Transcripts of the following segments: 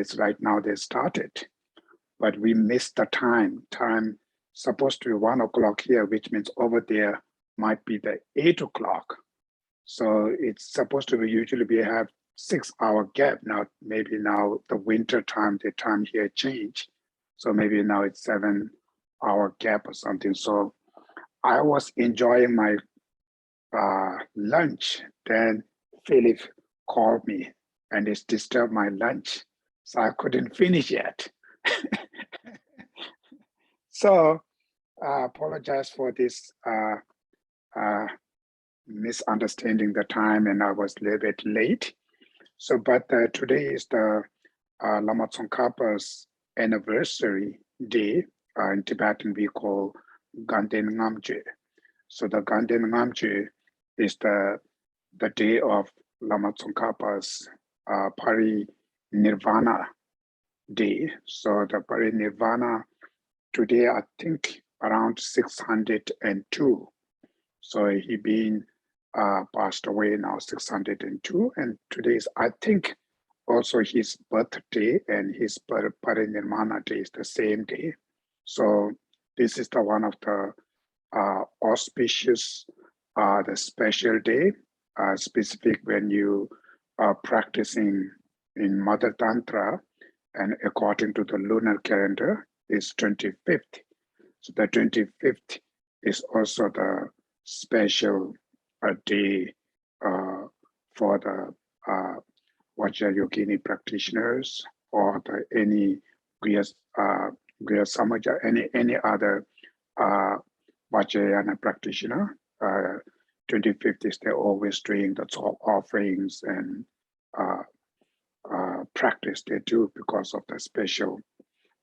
it's right now they started, but we missed the time. Time supposed to be 1 o'clock here, which means over there might be the 8 o'clock. So it's supposed to be usually we have 6 hour gap. Now, maybe now the winter time, the time here change. So maybe now it's 7 hour gap or something. So I was enjoying my lunch. Then Philip called me and it's disturbed my lunch. So I couldn't finish yet. So I apologize for this misunderstanding the time, and I was a little bit late. So, but today is the Lama Tsongkhapa's anniversary day. In Tibetan, we call Ganden Lha Gye. So the Ganden Lha Gye is the day of Lama Tsongkhapa's Parinirvana day. So the Parinirvana today, I think around 602. So he been passed away now 602, and today is, I think, also his birthday, and his Parinirvana day is the same day. So this is the one of the auspicious, the special day, specific when you are practicing in Mother Tantra, and according to the lunar calendar is 25th. So the 25th is also the special day for the Vajrayogini practitioners, or any Griya Samaja, any other Vajrayana practitioner. 25th is they're always doing the offerings and practice they do because of the special,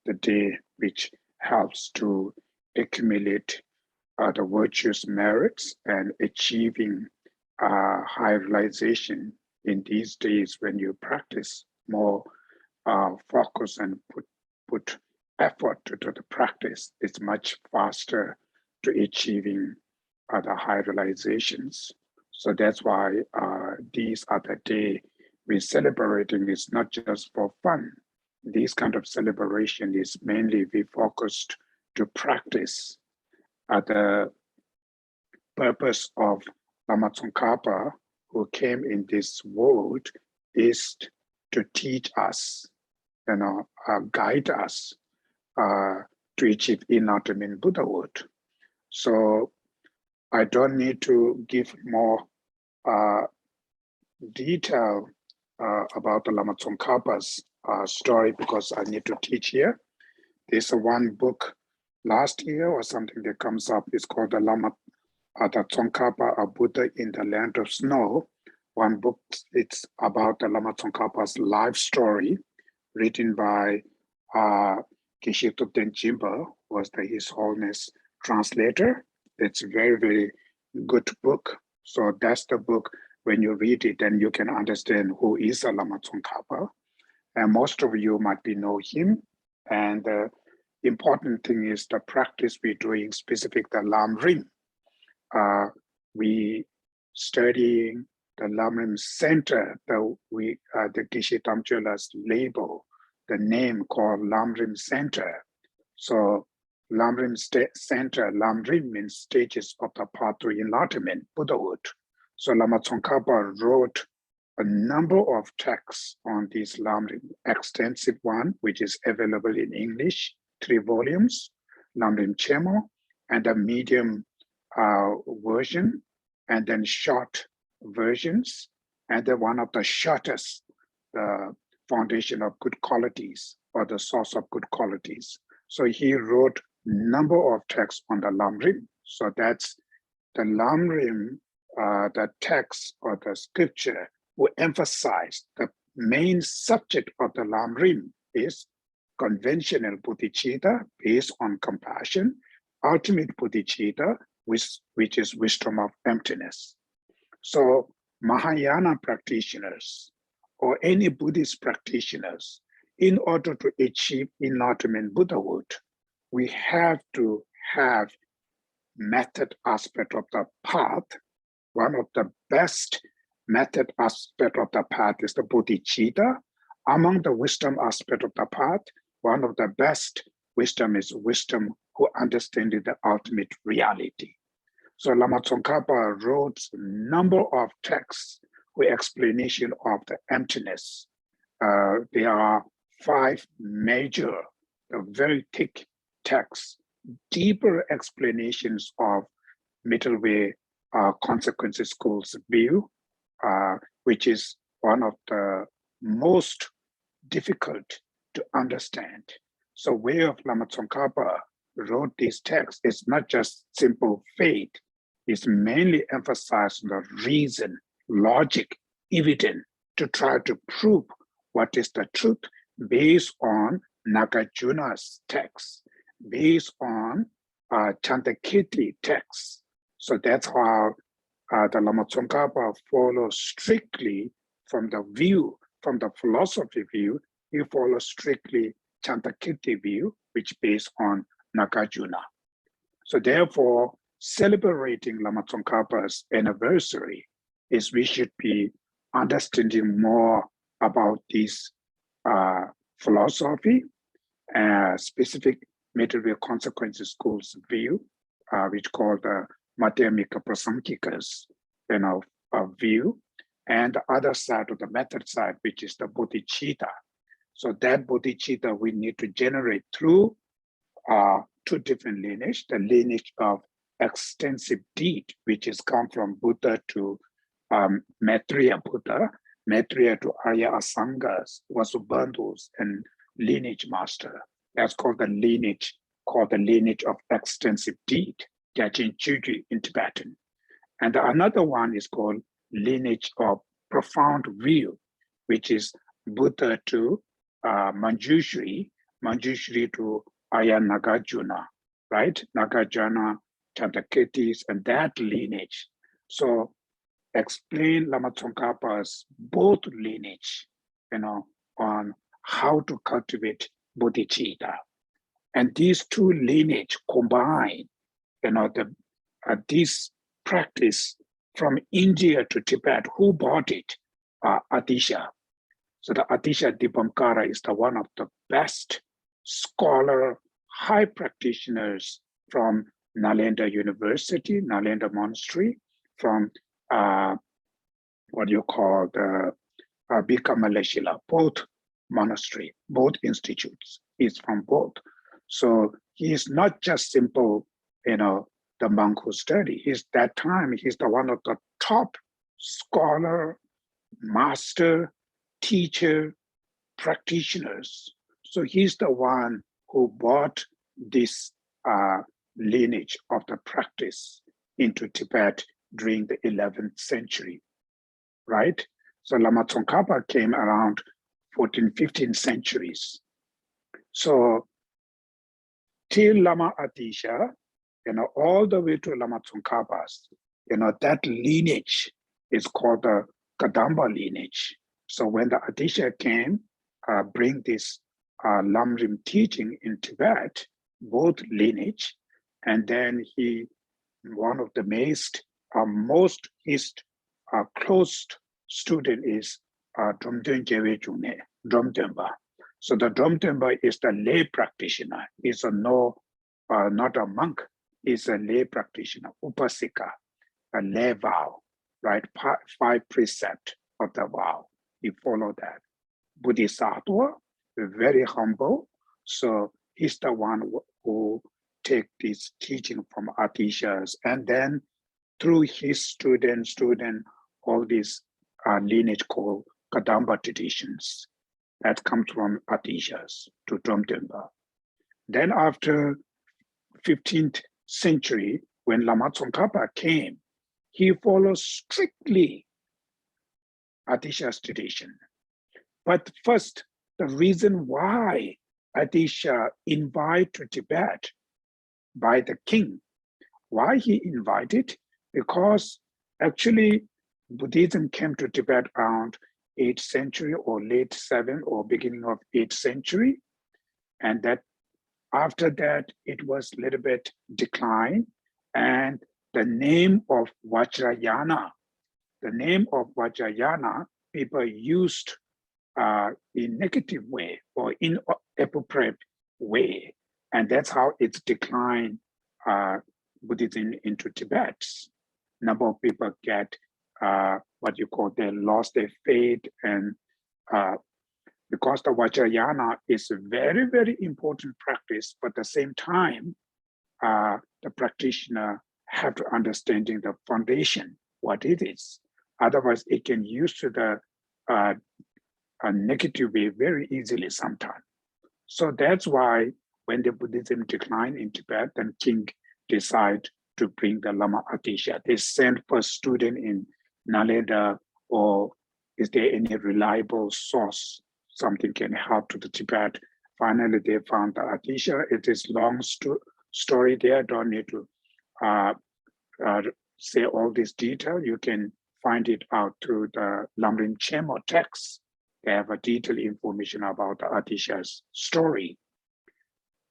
the day which helps to accumulate the virtuous merits and achieving high realization in these days when you practice more focus and put effort to the practice. It's much faster to achieving the high realizations. So that's why these are the day we're celebrating. Is not just for fun. This kind of celebration is mainly we focused to practice. The purpose of Lama Tsongkhapa, who came in this world, is to teach us, guide us to achieve enlightenment Buddhahood. So I don't need to give more detail about the Lama Tsongkhapa's story because I need to teach here. There's one book last year or something that comes up. It's called the Tsongkhapa, a Buddha in the Land of Snow. One book, it's about the Lama Tsongkhapa's life story, written by Geshe Phende, was His Holiness translator. It's a very, very good book. So that's the book. When you read it, then you can understand who is a Lama Tsongkhapa. And most of you might know him. And the important thing is the practice we're doing, specific the Lam Rim. We studying the Lam Rim Center, the Geshe Tamchola's label, the name called Lam Rim Center. So Lam Rim Center, Lam Rim means stages of the path to enlightenment, Buddhahood. So Lama Tsongkhapa wrote a number of texts on this Lam Rim, extensive one, which is available in English, 3 volumes, Lam Rim Chemo, and a medium version, and then short versions, and then one of the shortest, the foundation of good qualities, or the source of good qualities. So he wrote number of texts on the Lam Rim. So that's the Lam Rim, the text or the scripture will emphasize the main subject of the Lam Rim is conventional bodhicitta based on compassion, ultimate bodhicitta, which is wisdom of emptiness. So Mahayana practitioners or any Buddhist practitioners, in order to achieve enlightenment Buddhahood, we have to have method aspect of the path. One of the best method aspect of the path is the bodhicitta, Among the wisdom aspect of the path, one of the best wisdom is wisdom who understands the ultimate reality. So Lama Tsongkhapa wrote a number of texts with explanation of the emptiness. There are 5 major, very thick texts, deeper explanations of middle way consequences schools view, which is one of the most difficult to understand. So way of Lama Tsongkhapa wrote these texts is not just simple faith, it's mainly emphasized on the reason, logic, evidence to try to prove what is the truth based on Nagarjuna's text, based on Chandakirti text. So that's how the Lama Tsongkhapa follows strictly from the view, from the philosophy view, he follows strictly Chandakirti view, which based on Nagarjuna. So therefore, celebrating Lama Tsongkhapa's anniversary is we should be understanding more about this philosophy, specific material consequences schools view, which called the Madhyamika Prasangikas, view, and the other side of the method side, which is the bodhicitta. So that bodhicitta we need to generate through 2 different lineage, the lineage of extensive deed, which is come from Buddha to Maitreya Buddha, Maitreya to Arya Asangas, Vasubandhus, and lineage master. That's called the lineage of extensive deed, Gyaltsen Chügyü in Tibetan. And another one is called lineage of profound view, which is Buddha to Manjushri, Manjushri to Arya Nagarjuna, right? Nagarjuna, Chandakirtis, and that lineage. So explain Lama Tsongkhapa's both lineage, on how to cultivate bodhicitta. And these 2 lineage combine, this practice from India to Tibet. Who brought it? Atisha. So the Atisha Dipamkara is the one of the best scholar, high practitioners from Nalanda University, Nalanda Monastery, from the Bikamaleshila, both monastery, both institutes. He's from both. So he is not just simple, the monk who study. He's the one of the top scholar, master, teacher, practitioners. So he's the one who brought this lineage of the practice into Tibet during the 11th century, right? So Lama Tsongkhapa came around 14th, 15th centuries. So till Lama Atisha, all the way to Lama Tsongkhapa's, that lineage is called the Kadamba lineage. So when the Atisha came, bring this Lamrim teaching in Tibet, both lineage, and then one of the his close student is Dromden Jewe June, Dromdenba. So the Dromdenba is the lay practitioner. He's not a monk. He's a lay practitioner, upasika, a lay vow, right? 5 precepts of the vow. He followed that. Bodhisattva, very humble. So he's the one who take this teaching from Atishas, and then through his student, all these lineage called Kadamba traditions that comes from Atishas to Dromdenpa. Then after 15th century, when Lama Tsongkhapa came, he follows strictly Atisha's tradition. But first, the reason why Atisha invited to Tibet by the king, why he invited? Because actually Buddhism came to Tibet around 8th century or late 7th or beginning of 8th century. And that after that, it was a little bit decline. And the name of Vajrayana, people used in negative way or inappropriate way. And that's how it's declined Buddhism into Tibet. Number of people get what you call they lost their faith, and because the Vajrayana is a very, very important practice, but at the same time, the practitioner have to understanding the foundation, what it is. Otherwise, it can use to the a negative way very easily sometimes. So that's why when the Buddhism declined in Tibet, then King decided to bring the Lama Atisha. They sent first student in Nalanda, or is there any reliable source, something can help to the Tibet. Finally, they found the Atisha. It is long story there, don't need to say all this detail. You can find it out through the Lamrim Chemo text. They have a detailed information about the Atisha's story.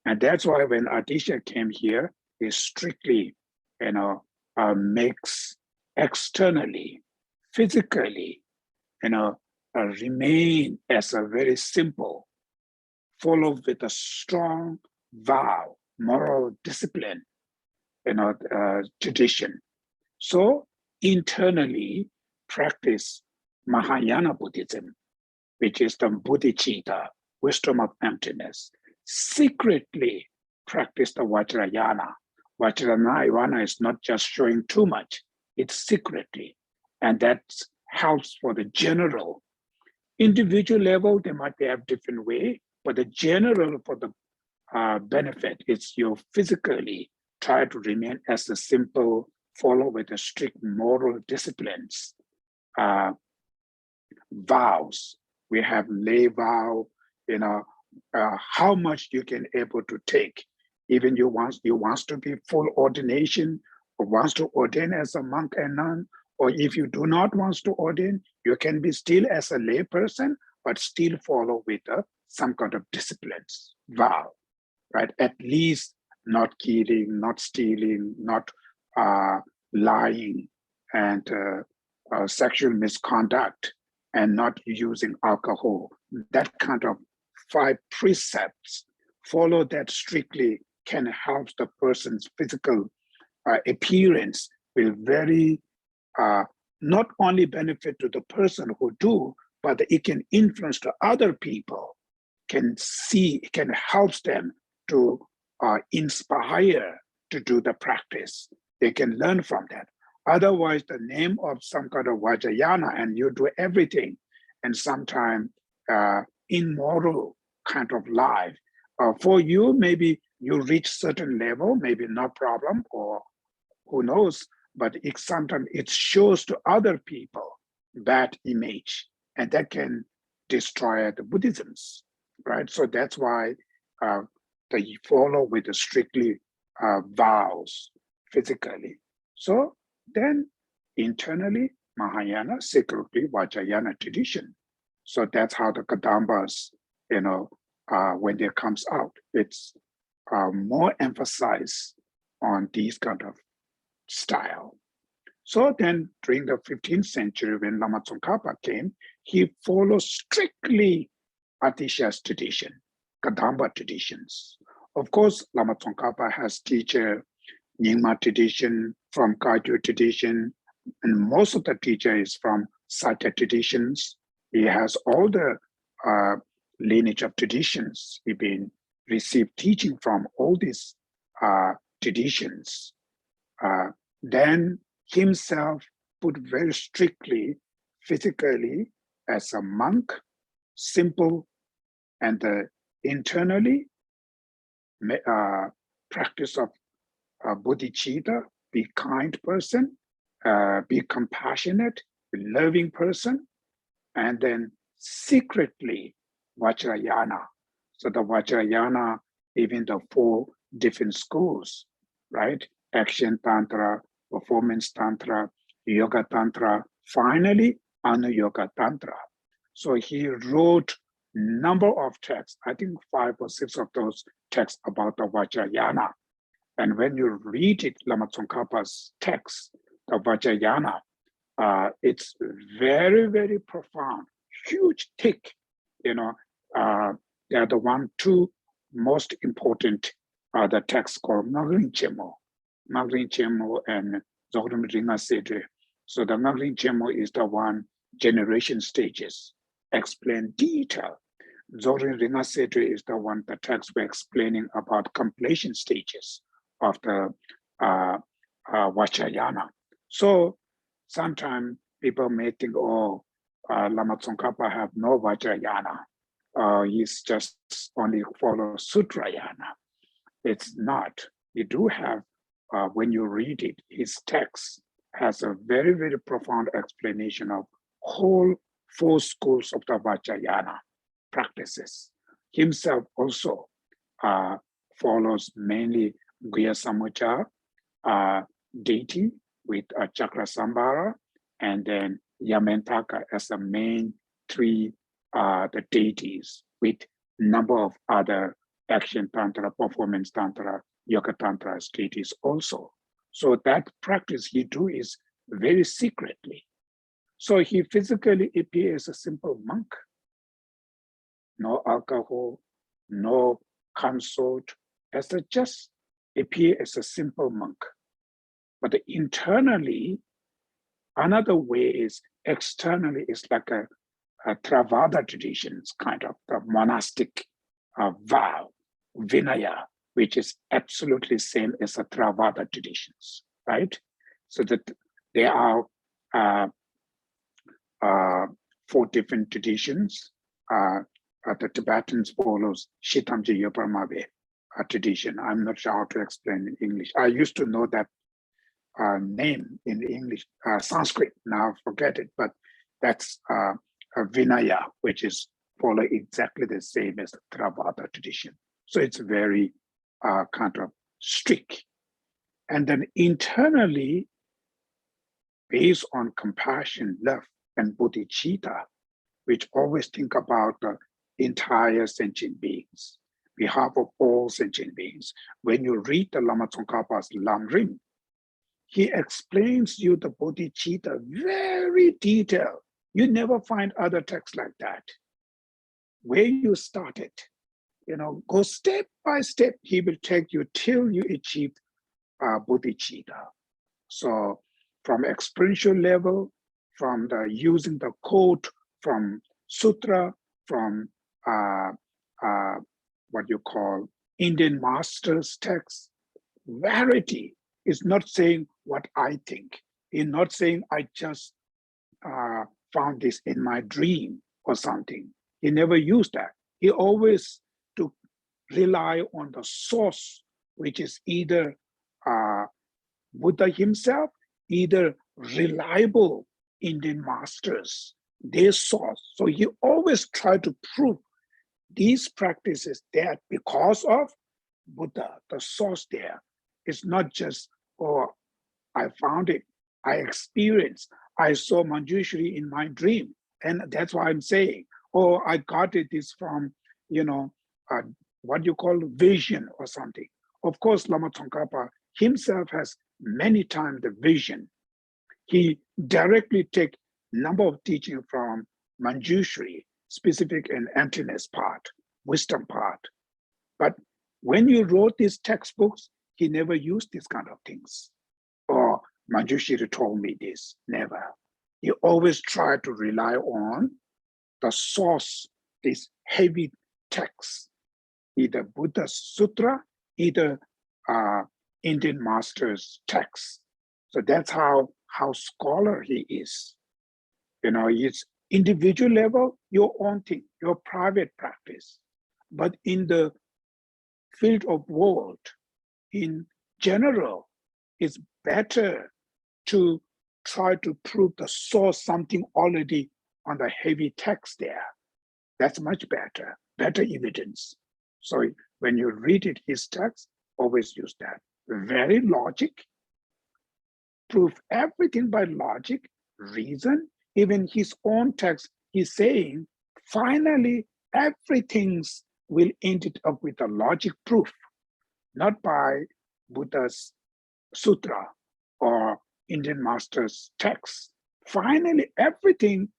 And that's why when Atisha came here, he strictly, makes externally, physically, remain as a very simple, follow with a strong vow, moral discipline, tradition. So internally practice Mahayana Buddhism, which is the bodhicitta, wisdom of emptiness. Secretly practice the Vajrayana. Vajrayana is not just showing too much, it's secretly. And that helps for the general. Individual level, they might have different way, but the general for the benefit is you physically try to remain as a simple, follow with the strict moral disciplines. Vows, we have lay vow, how much you can able to take. Even you want to be full ordination, or wants to ordain as a monk and nun, or if you do not want to ordain, you can be still as a lay person, but still follow with some kind of disciplines, vow, right? At least not killing, not stealing, not lying, and sexual misconduct, and not using alcohol. That kind of 5 precepts, follow that strictly, can help the person's physical appearance, will very not only benefit to the person who do, but it can influence to other people, can see, can help them to inspire to do the practice. They can learn from that. Otherwise, the name of some kind of Vajrayana and you do everything, and sometimes immoral kind of life. For you, maybe you reach certain level, maybe no problem, or who knows, but sometimes it shows to other people bad image, and that can destroy the Buddhisms, right? So that's why they follow with the strictly vows physically. So then internally, Mahayana, secretly Vajrayana tradition. So that's how the Kadambas, when they comes out, it's more emphasized on these kind of style. So then during the 15th century, when Lama Tsongkhapa came, he followed strictly Atisha's tradition, Kadamba traditions. Of course, Lama Tsongkhapa has teacher Nyingma tradition, from Kagyu tradition, and most of the teacher is from Satya traditions. He has all the lineage of traditions. He been received teaching from all these traditions. Then himself put very strictly, physically, as a monk, simple, and internally practice of bodhicitta, be kind person, be compassionate, loving person, and then secretly Vajrayana. So the Vajrayana, even the 4 different schools, right? Action Tantra, Performance Tantra, Yoga Tantra, finally Anuyoga Tantra. So he wrote number of texts, I think 5 or 6 of those texts about the Vajrayana. And when you read it, Lama Tsongkhapa's text, the Vajrayana, it's very, very profound, huge, thick, you know, they are the two most important the texts called Ngagrin Chemo and Zogrum Ringa Sedre. So the Ngagrin Chemo is the one generation stages, explain detail. Zogrum Ringa Sedre is the one the text we're explaining about completion stages of the Vajrayana. So sometimes people may think, oh, Lama Tsongkhapa have no Vajrayana. He's just only follow Sutrayana. It's not. You do have, when you read it, his text has a very, very profound explanation of whole 4 schools of the Vajrayana practices. Himself also follows mainly Guya Samucha deity with Chakra Sambhara, and then Yamentaka as the main 3 the deities with number of other action tantra, performance tantra, yoga tantra deities also. So that practice he do is very secretly. So he physically appears as a simple monk. No alcohol, no consort, as a just appear as a simple monk. But internally, another way is externally is like a Theravada traditions, kind of the monastic vow, Vinaya, which is absolutely same as the Theravada traditions, right? So that there are 4 different traditions. The Tibetans follows Shitamji Yoparmabe tradition. I'm not sure how to explain in English. I used to know that name in English, Sanskrit, now forget it, but that's a Vinaya, which is follow exactly the same as the Theravada tradition. So it's very kind of strict. And then internally, based on compassion, love, and bodhicitta, which always think about the entire sentient beings, behalf of all sentient beings. When you read the Lama Tsongkhapa's Lamrim, he explains you the bodhicitta very detailed. You never find other texts like that. Where you started, go step by step, he will take you till you achieve bodhicitta. So from experiential level, from the using the quote from sutra, from what you call Indian masters text, variety is not saying what I think. He's not saying I just found this in my dream or something. He never used that. He always to rely on the source, which is either Buddha himself, either reliable Indian masters, their source. So he always tried to prove these practices that because of Buddha, the source there, it's not just, oh, I found it, I experienced, I saw Manjushri in my dream, and that's why I'm saying, oh, I got it this from, what you call vision or something. Of course, Lama Tsongkhapa himself has many times the vision. He directly take number of teaching from Manjushri, specific and emptiness part, wisdom part. But when you wrote these textbooks, he never used these kind of things. Or Manjushri told me this, never. He always tried to rely on the source, this heavy text, either Buddha's sutra, either Indian master's text. So that's how scholar he is. It's individual level, your own thing, your private practice. But in the field of world, in general, it's better to try to prove the source something already on the heavy text there. That's much better evidence. So when you read it, his text, always use that. Very logic, prove everything by logic, reason. Even his own text, he's saying, finally, everything will end it up with a logic proof, not by Buddha's sutra or Indian master's text. Finally, everything,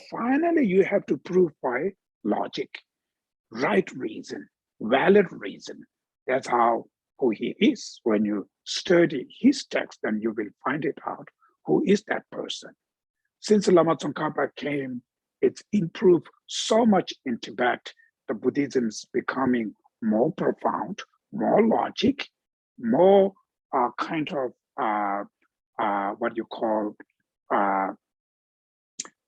finally you have to prove by logic, right reason, valid reason. That's who he is. When you study his text, then you will find it out. Who is that person? Since Lama Tsongkhapa came, it's improved so much in Tibet. The Buddhism is becoming more profound, more logic, more kind of what you call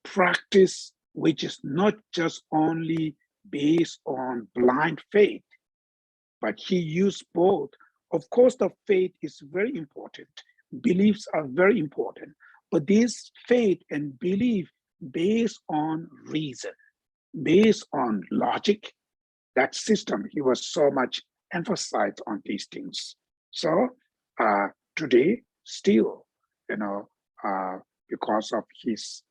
practice, which is not just only based on blind faith, but he used both. Of course, the faith is very important. Beliefs are very important, but this faith and belief based on reason, based on logic, that system, he was so much emphasized on these things. So today, still, because of his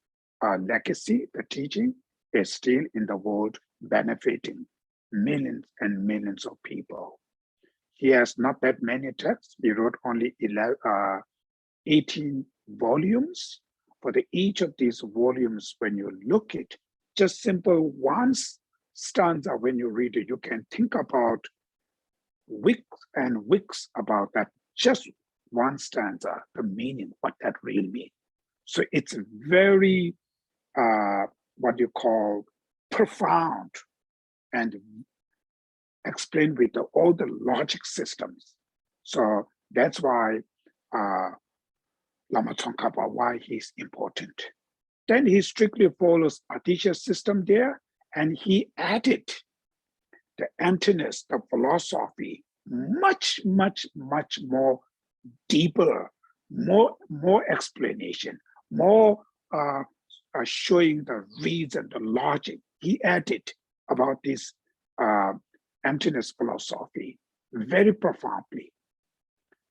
legacy, the teaching is still in the world benefiting millions and millions of people. He has not that many texts. He wrote only 18 volumes. For each of these volumes, when you look at just simple one stanza, when you read it, you can think about weeks and weeks about that, just one stanza, the meaning, what that really means. So it's very, what you call profound and explained with all the logic systems. So that's why Lama Tsongkhapa, why he's important. Then he strictly follows Adisha system there, and he added the emptiness, the philosophy, much, much, much more deeper, more explanation, more showing the reason, the logic. He added about this emptiness philosophy very profoundly.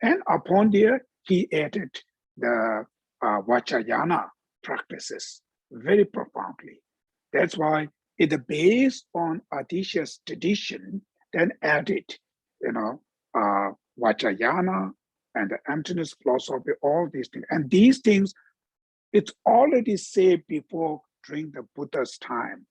And upon there, he added the Vajrayana practices very profoundly. That's why it's based on Adisha's tradition, then added, Vajrayana and the emptiness philosophy, all these things. And these things, it's already said before during the Buddha's time.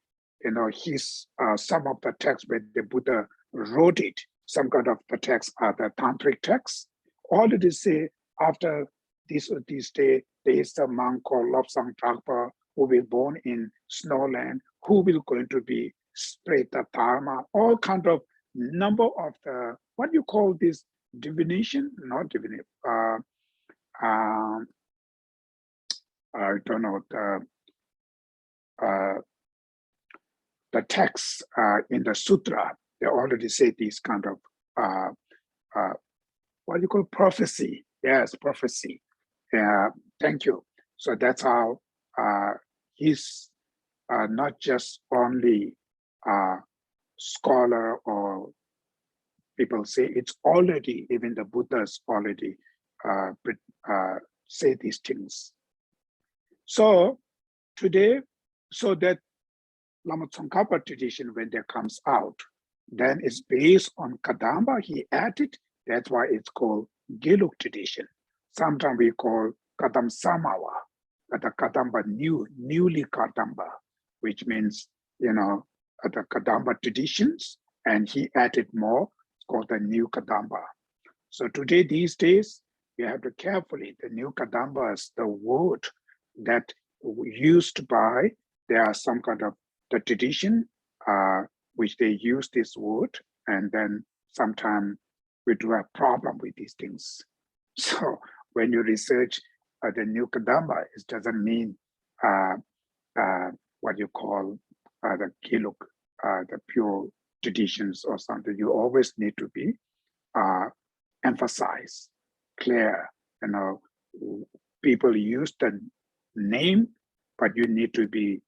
His some of the texts where the Buddha wrote it, some kind of the texts are the tantric texts, already say after this day, there is a monk called Lobsang Tragpa who will born in snowland, who will going to be Spreta Dharma, all kind of number of the, what you call this, divination, not divination, I don't know, the texts in the sutra, they already say these kind of, what you call prophecy. Yes, prophecy. Thank you. So that's how he's not just only scholar, or people say it's already, even the Buddhas already say these things. So today, so that Lama Tsongkhapa tradition, when that comes out, then it's based on Kadamba, he added, that's why it's called Gelug tradition. Sometimes we call Kadam Samawa, the Kadamba newly Kadamba, which means, the Kadamba traditions, and he added more, it's called the new Kadamba. So today, these days, we have to carefully, the new Kadambas, the word that used by, there are some kind of the tradition, which they use this word, and then sometimes we do have problem with these things. So when you research the new Kadamba, it doesn't mean what you call the Gelug, the pure traditions or something. You always need to be emphasized, clear. People use the name, but you need to be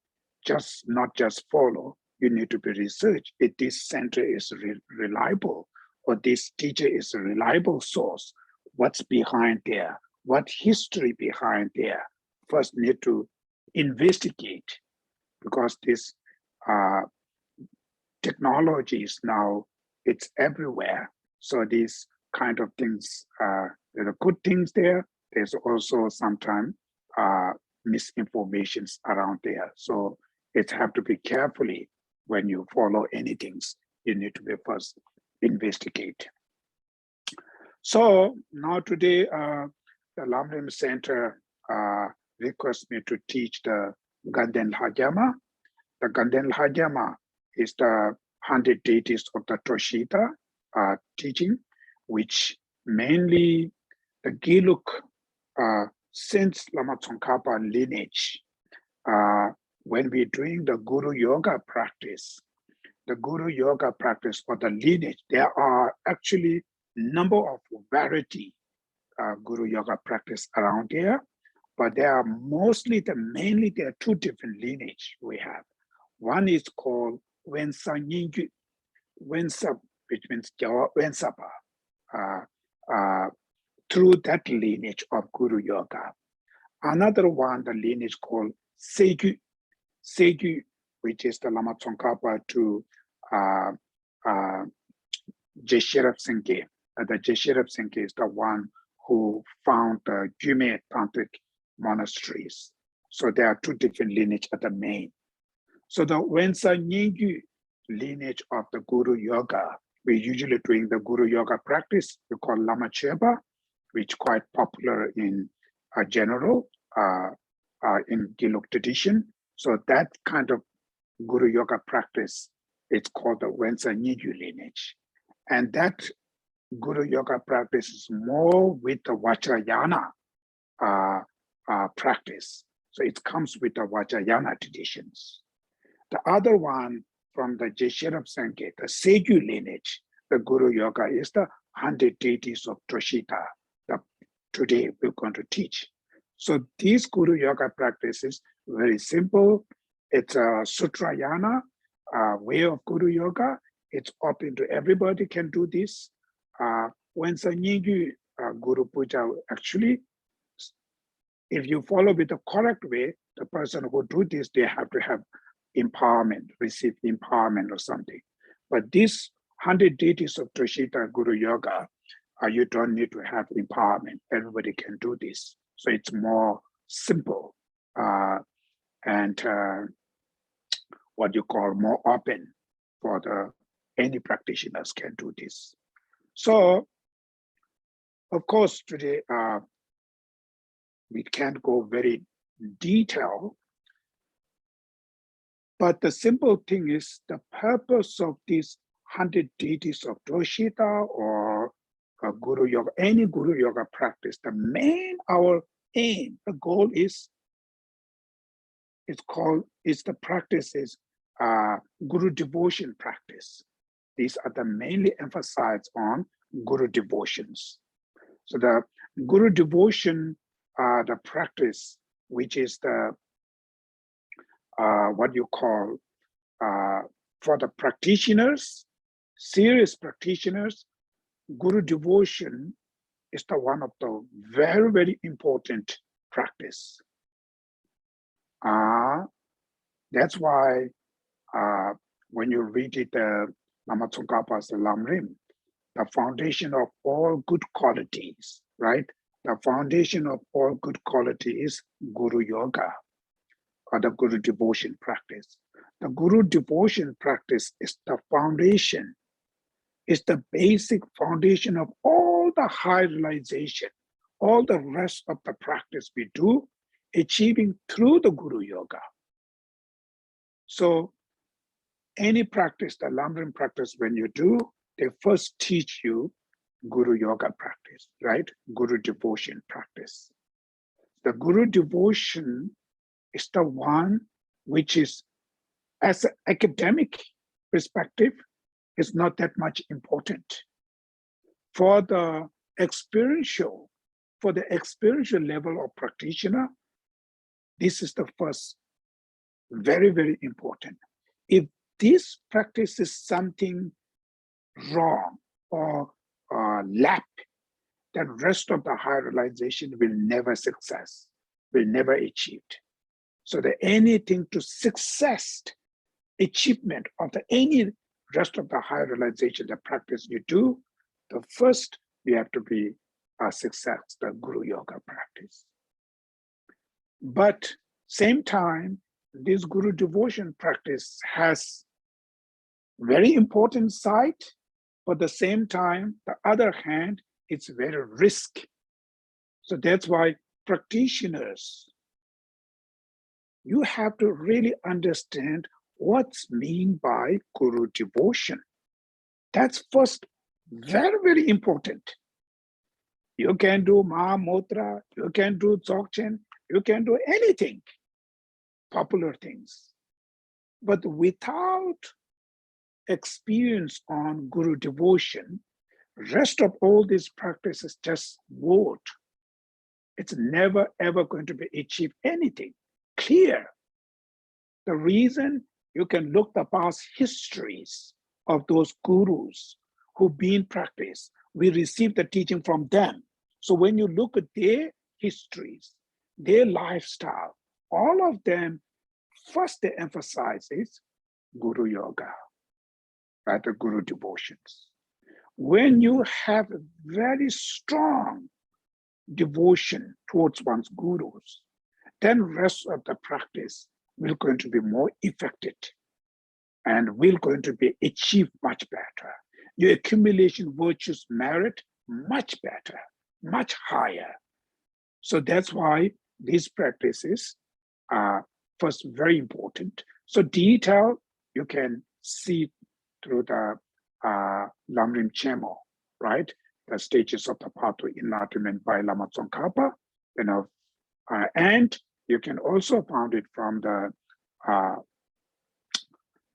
not just follow. You need to be research if this center is reliable, or this teacher is a reliable source. What's behind there? What history behind there? First need to investigate, because this technologies now, it's everywhere. So these kind of things, there are good things there. There's also sometimes misinformations around there. So it have to be carefully when you follow anything, you need to be first investigate. So now today, the Lamrim Center requests me to teach the Ganden Lha Gye. The Ganden Lha Gye is the 100 deities of the Toshita teaching, which mainly the Giluk since Lama Tsongkhapa lineage. When we're doing the Guru Yoga practice, or the lineage, there are actually number of variety Guru Yoga practice around here, but there are mainly there are two different lineage we have. One is called Wensa Nyingyu, Wensa, which means Jawa Wensapa, through that lineage of Guru Yoga. Another one, the lineage called Segyu, which is the Lama Tsongkhapa to Geshe Phende. The Geshe Phende is the one who found the Gyume Tantric monasteries. So there are two different lineage at the main. So the Wensa Nyingyu lineage of the Guru Yoga, we're usually doing the Guru Yoga practice, we call Lama Cheba, which is quite popular in general in Giluk tradition. So that kind of Guru Yoga practice, it's called the Wensa Nyingyu lineage. And that Guru Yoga practice is more with the Vajrayana practice. So it comes with the Vajrayana traditions. The other one from the Geshe Phende, the Segyu lineage, the Guru Yoga is the 100 deities of Toshita that today we're going to teach. So these Guru Yoga practices, very simple. It's a Sutrayana way of Guru Yoga. It's open to everybody can do this. Wensa Nyingyu Guru Puja, actually, if you follow with the correct way, the person who do this, they have to have empowerment, receive empowerment or something. But this 100 deities of Toshita Guru Yoga, you don't need to have empowerment. Everybody can do this. So it's more simple and what you call more open for any practitioners can do this. So, of course, today we can't go very detailed, but the simple thing is the purpose of these 100 deities of Toshita or Guru Yoga, any Guru Yoga practice, our aim, the goal is, the practice is Guru devotion practice. These are the mainly emphasized on Guru devotions. So the Guru devotion, the practice, which is the what you call for the practitioners, serious practitioners, Guru devotion is the one of the very, very important practice. That's why when you read it, Lama Tsongkhapa's Lamrim, the foundation of all good qualities, right? The foundation of all good qualities is Guru Yoga, or the Guru devotion practice. The Guru devotion practice is the foundation, is the basic foundation of all the high realization, all the rest of the practice we do, achieving through the Guru Yoga. So any practice, the Lamrim practice, when you do, they first teach you Guru Yoga practice, right? Guru devotion practice. The Guru devotion is the one which is, as an academic perspective, is not that much important. For the experiential level of practitioner, this is the first, very, very important. If this practice is something wrong or lack, the rest of the higher realization will never success, will never achieved. So that anything to success, achievement of any rest of the higher realization, the practice you do, the first we have to be a success, the Guru Yoga practice. But same time, this Guru devotion practice has Very important side, but at the same time, the other hand, it's very risky. So that's why practitioners, you have to really understand what's mean by guru devotion. That's first very, very important. You can do Mahamudra, you can do Dzogchen, you can do anything, popular things. But without experience on guru devotion, rest of all these practices just won't. It's never ever going to be achieve anything clear. The reason, you can look the past histories of those gurus who've been practiced. We received the teaching from them. So when you look at their histories, their lifestyle, all of them, first they emphasize is guru yoga, right? The guru devotions. When you have a very strong devotion towards one's gurus, then rest of the practice will going to be more effective and will going to be achieved much better. Your accumulation virtues merit much better, much higher. So that's why these practices are first very important. So detail you can see through the Lamrim Chemo, right? The stages of the path to enlightenment by Lama Tsongkhapa, and you can also find it from the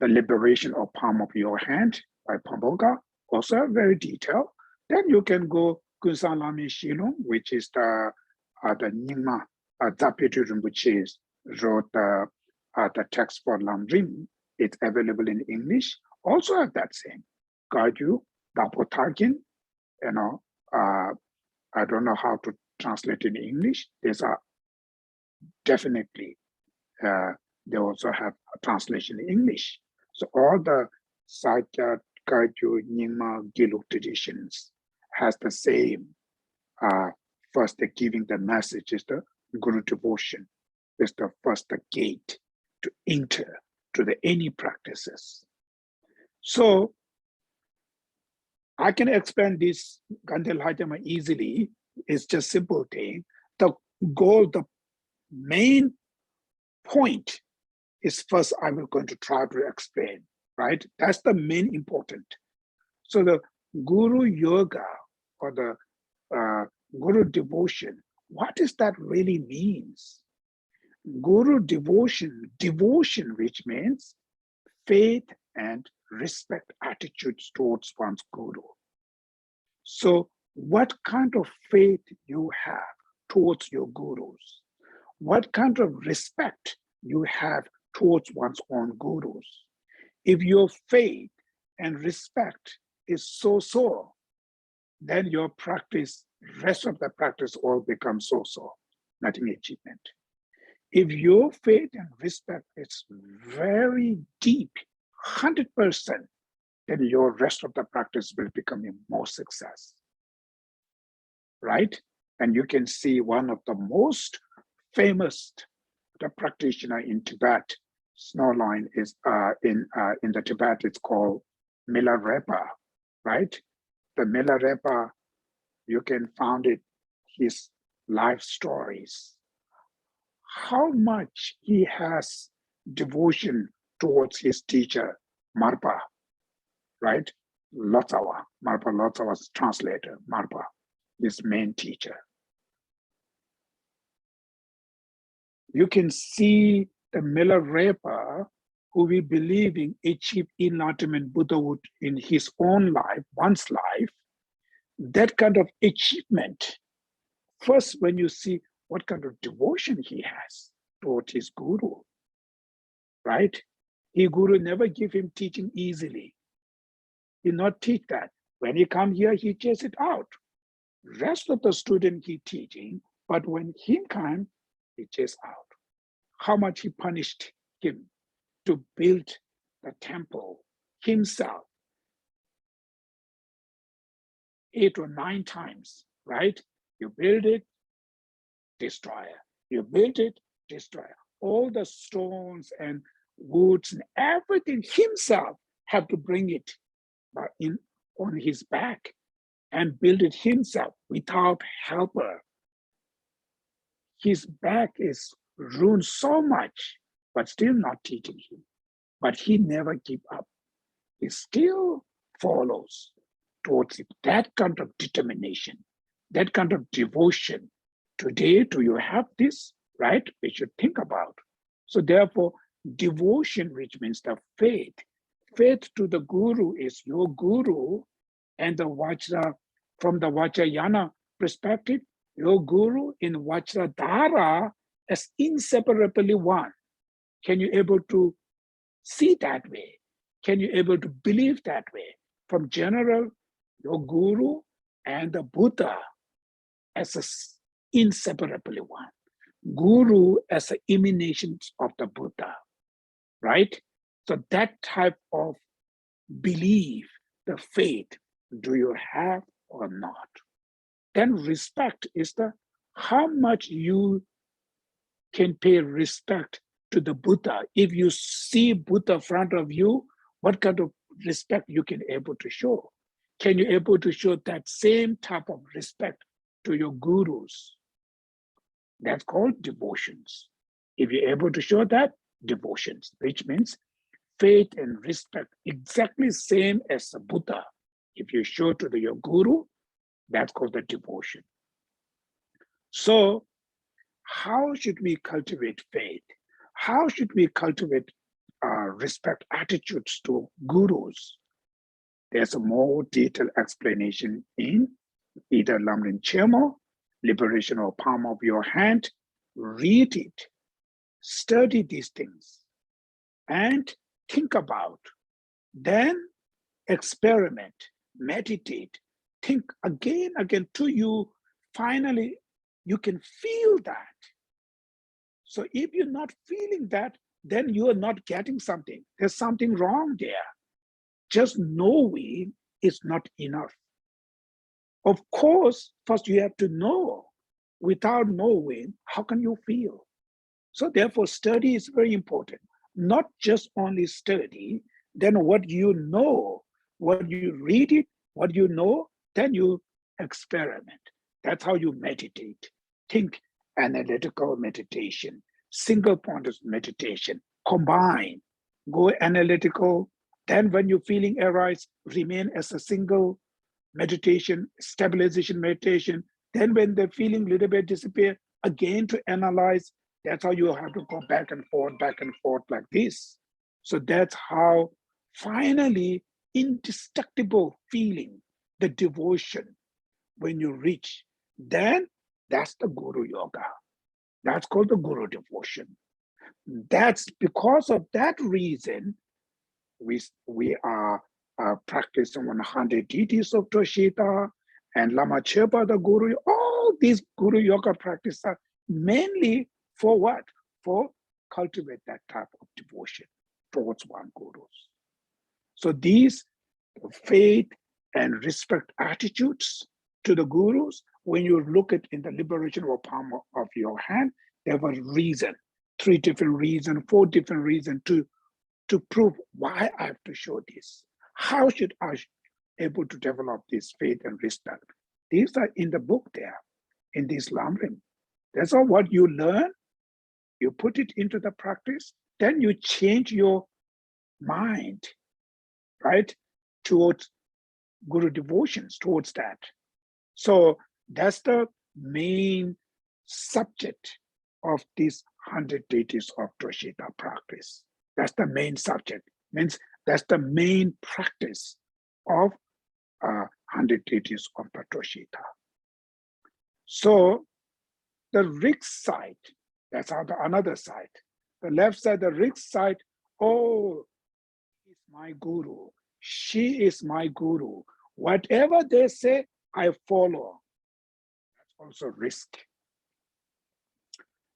liberation of palm of your hand by Pamboga, also very detailed. Then you can go Kunsan Lami Shilong, which is the Nyingma Zapitu Rinpoche wrote the text for Lamrim. It's available in English. Also have that same. Gaju, Dapotarkin, I don't know how to translate in English. These are definitely, they also have a translation in English. So all the Sakya, Gaju, Nyingma, Giluk traditions has the same. First, the giving the message is the Guru devotion. Is the first the gate to enter to the any practices. So I can explain this Ganden Lha Gye easily. It's just simple thing. The goal, the main point is first I will going to try to explain, right? That's the main important. So the Guru Yoga or the Guru devotion, what does that really means? Guru devotion, which means faith and respect attitudes towards one's guru. So what kind of faith you have towards your gurus? What kind of respect you have towards one's own gurus? If your faith and respect is so-so, then your practice, rest of the practice all becomes so-so, nothing achievement. If your faith and respect is very deep, 100%, then your rest of the practice will become a more success, right? And you can see one of the most famous the practitioner in Tibet, Snowline is in the Tibet, it's called Milarepa, right? The Milarepa, you can find it, his life stories, how much he has devotion towards his teacher, Marpa, right? Lotsawa, Marpa Lotsawa's translator, Marpa, his main teacher. You can see the Milarepa, who we believe in achieved enlightenment Buddhahood in his own life, one's life, that kind of achievement. First, when you see what kind of devotion he has towards his guru, right? His guru never give him teaching easily. He not teach that. When he come here, he chase it out. Rest of the student he teaching, but when him come, he chase out. How much he punished him to build the temple himself 8 or 9 times, right? You build it, destroy it. You build it, destroy it. All the stones and woods and everything himself, have to bring it on his back and build it himself without helper. His back is ruined so much, but still not teaching him. But he never give up. He still follows towards it. That kind of determination, that kind of devotion. Today, do you have this? Right? We should think about. So therefore, devotion, which means the faith to the guru is your guru, and the Vajra, from the Vajrayana perspective, your guru in Vajradhara is inseparably one. Can you able to see that way? Can you able to believe that way? From general, your guru and the Buddha as a inseparably one. Guru as an emanation of the Buddha, right? So that type of belief, the faith, do you have or not? Then respect is the how much you can pay respect to the Buddha. If you see Buddha in front of you, what kind of respect you can able to show? Can you able to show that same type of respect to your gurus? That's called devotions. If you're able to show that, devotions, which means faith and respect, exactly same as the Buddha. If you show to your guru, that's called the devotion. So how should we cultivate faith? How should we cultivate respect attitudes to gurus? There's a more detailed explanation in either Lamrim Chemo, Liberation of Palm of Your Hand. Read it, study these things, and think about. Then experiment, meditate, think again till you finally, you can feel that. So if you're not feeling that, then you are not getting something. There's something wrong there. Just knowing is not enough. Of course, first you have to know. Without knowing, how can you feel? So therefore, study is very important. Not just only study, then what you know, what you read it, what you know, then you experiment. That's how you meditate. Think analytical meditation, single point of meditation, combine, go analytical. Then when you're feeling arise, remain as a single meditation, stabilization meditation. Then when the feeling little bit disappear, again to analyze. That's how you have to go back and forth like this. So that's how finally indestructible feeling, the devotion, when you reach, then that's the Guru Yoga. That's called the Guru devotion. That's because of that reason, we are practicing 100 deities of Toshita and Lama Chepa, the Guru. All these Guru Yoga practices are mainly for what? For cultivate that type of devotion towards one Gurus. So these faith and respect attitudes to the Gurus, when you look at in the liberation of palm of your hand, there was reason, 3 different reasons, 4 different reasons to prove why I have to show this. How should I able to develop this faith and respect? These are in the book there, in this Lamrim. That's all what you learn, you put it into the practice, then you change your mind, right, towards Guru devotions, towards that. So that's the main subject of this 100 deities of Toshita practice. That's the main subject. Means that's the main practice of 100 deities of the Toshita. So the Rig side, that's on the another side. The left side, the Rig side, oh, he's my guru. She is my guru. Whatever they say, I follow. That's also risk.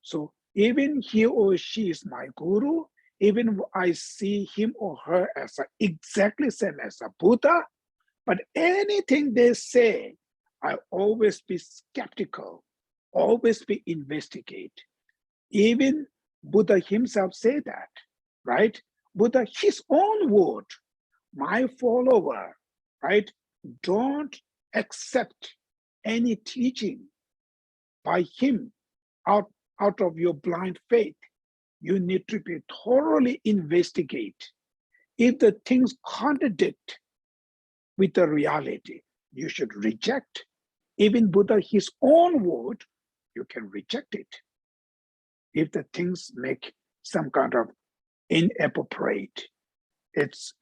So even he or she is my guru, even I see him or her as exactly same as a Buddha, but anything they say, I always be skeptical, always be investigate. Even Buddha himself say that, right? Buddha, his own word, my follower, right? Don't accept any teaching by him out of your blind faith. You need to be thoroughly investigate. If the things contradict with the reality, you should reject. Even Buddha, his own word, you can reject it. If the things make some kind of inappropriate, it's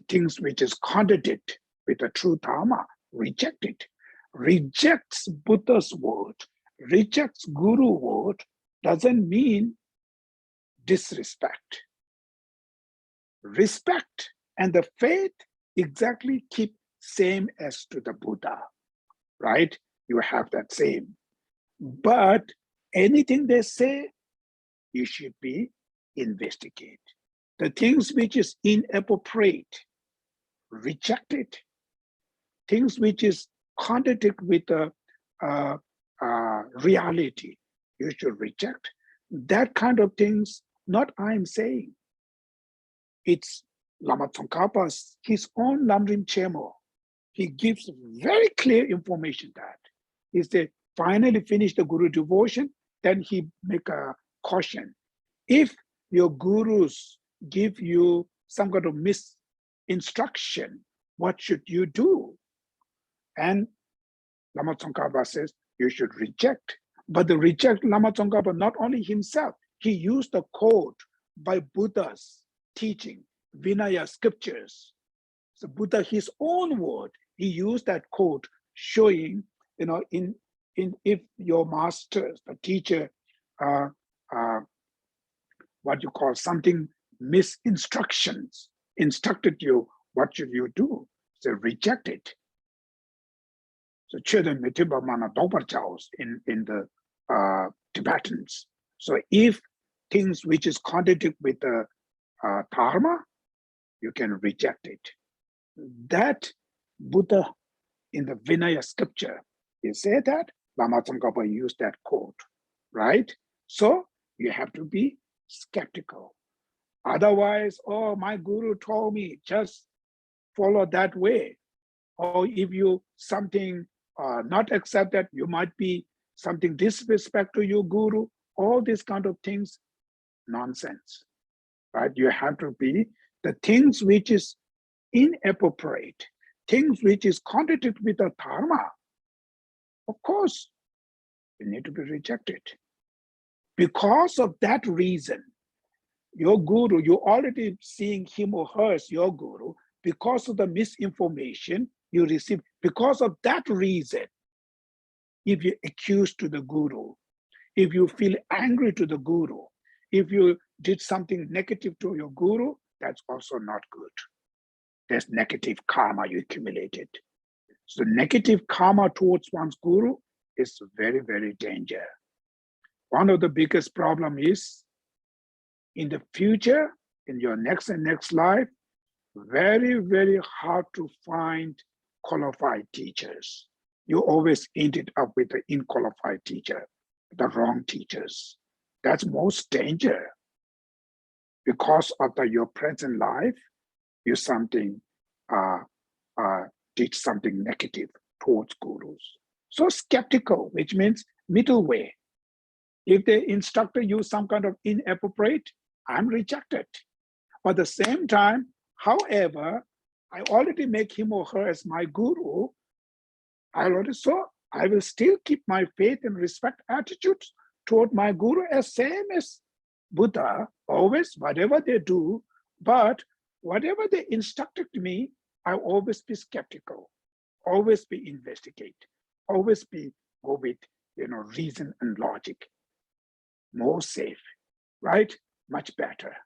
things which is contradict with the true Dharma, reject it. Rejects Buddha's word, rejects Guru word, doesn't mean disrespect. Respect and the faith exactly keep same as to the Buddha, right? You have that same. But anything they say, you should be investigate. The things which is inappropriate, reject it. Things which is contradict with the reality, you should reject. That kind of things, not I'm saying. It's Lama Tsongkhapa's, his own Lamrim Chemo. He gives very clear information that he said, finally finish the Guru devotion, then he make a caution. If your gurus give you some kind of misinstruction, what should you do? And Lama Tsongkhapa says, you should reject. But the reject Lama Tsongkhapa, not only himself, he used the quote by Buddha's teaching, Vinaya scriptures. So Buddha, his own word, he used that quote showing, in if your masters, the teacher, what you call something misinstructions, instructed you, what should you do? So reject it. So children mitiba mana dobar chaos in the Tibetans. So if things which is contradict with the Dharma, you can reject it. That Buddha in the Vinaya scripture, he said that, Lama Tsongkhapa used that quote, right? So you have to be skeptical. Otherwise, oh, my guru told me, just follow that way. Or if you something not accept that, you might be something disrespect to your guru, all these kind of things, nonsense, right? You have to be the things which is inappropriate, things which is contradict with the Dharma, of course, you need to be rejected. Because of that reason, your guru, you're already seeing him or her as your guru, because of the misinformation you receive, because of that reason, if you accuse to the guru, if you feel angry to the guru, if you did something negative to your guru, that's also not good. There's negative karma you accumulated. So negative karma towards one's guru is very, very dangerous. One of the biggest problem is in the future, in your next and next life, very, very hard to find qualified teachers. You always ended up with the unqualified teacher, the wrong teachers. That's most danger. Because of your present life, you did something negative towards gurus. So skeptical, which means middle way. If the instructor use some kind of inappropriate, I'm rejected. But at the same time, however, I already make him or her as my guru. I will still keep my faith and respect attitudes toward my guru as same as Buddha, always, whatever they do, but whatever they instructed me, I always be skeptical, always be investigate, always be go with reason and logic. More safe, right? Much better.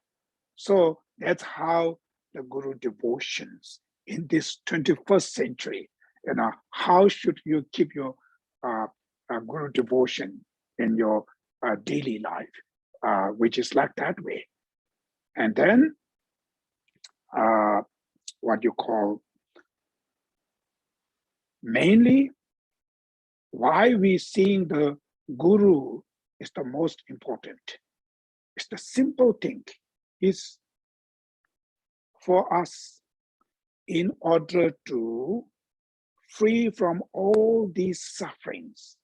So that's how the Guru devotions in this 21st century, how should you keep your Guru devotion in your daily life, which is like that way. And then what you call mainly why we seeing the Guru is the most important. It's the simple thing is for us in order to free from all these sufferings,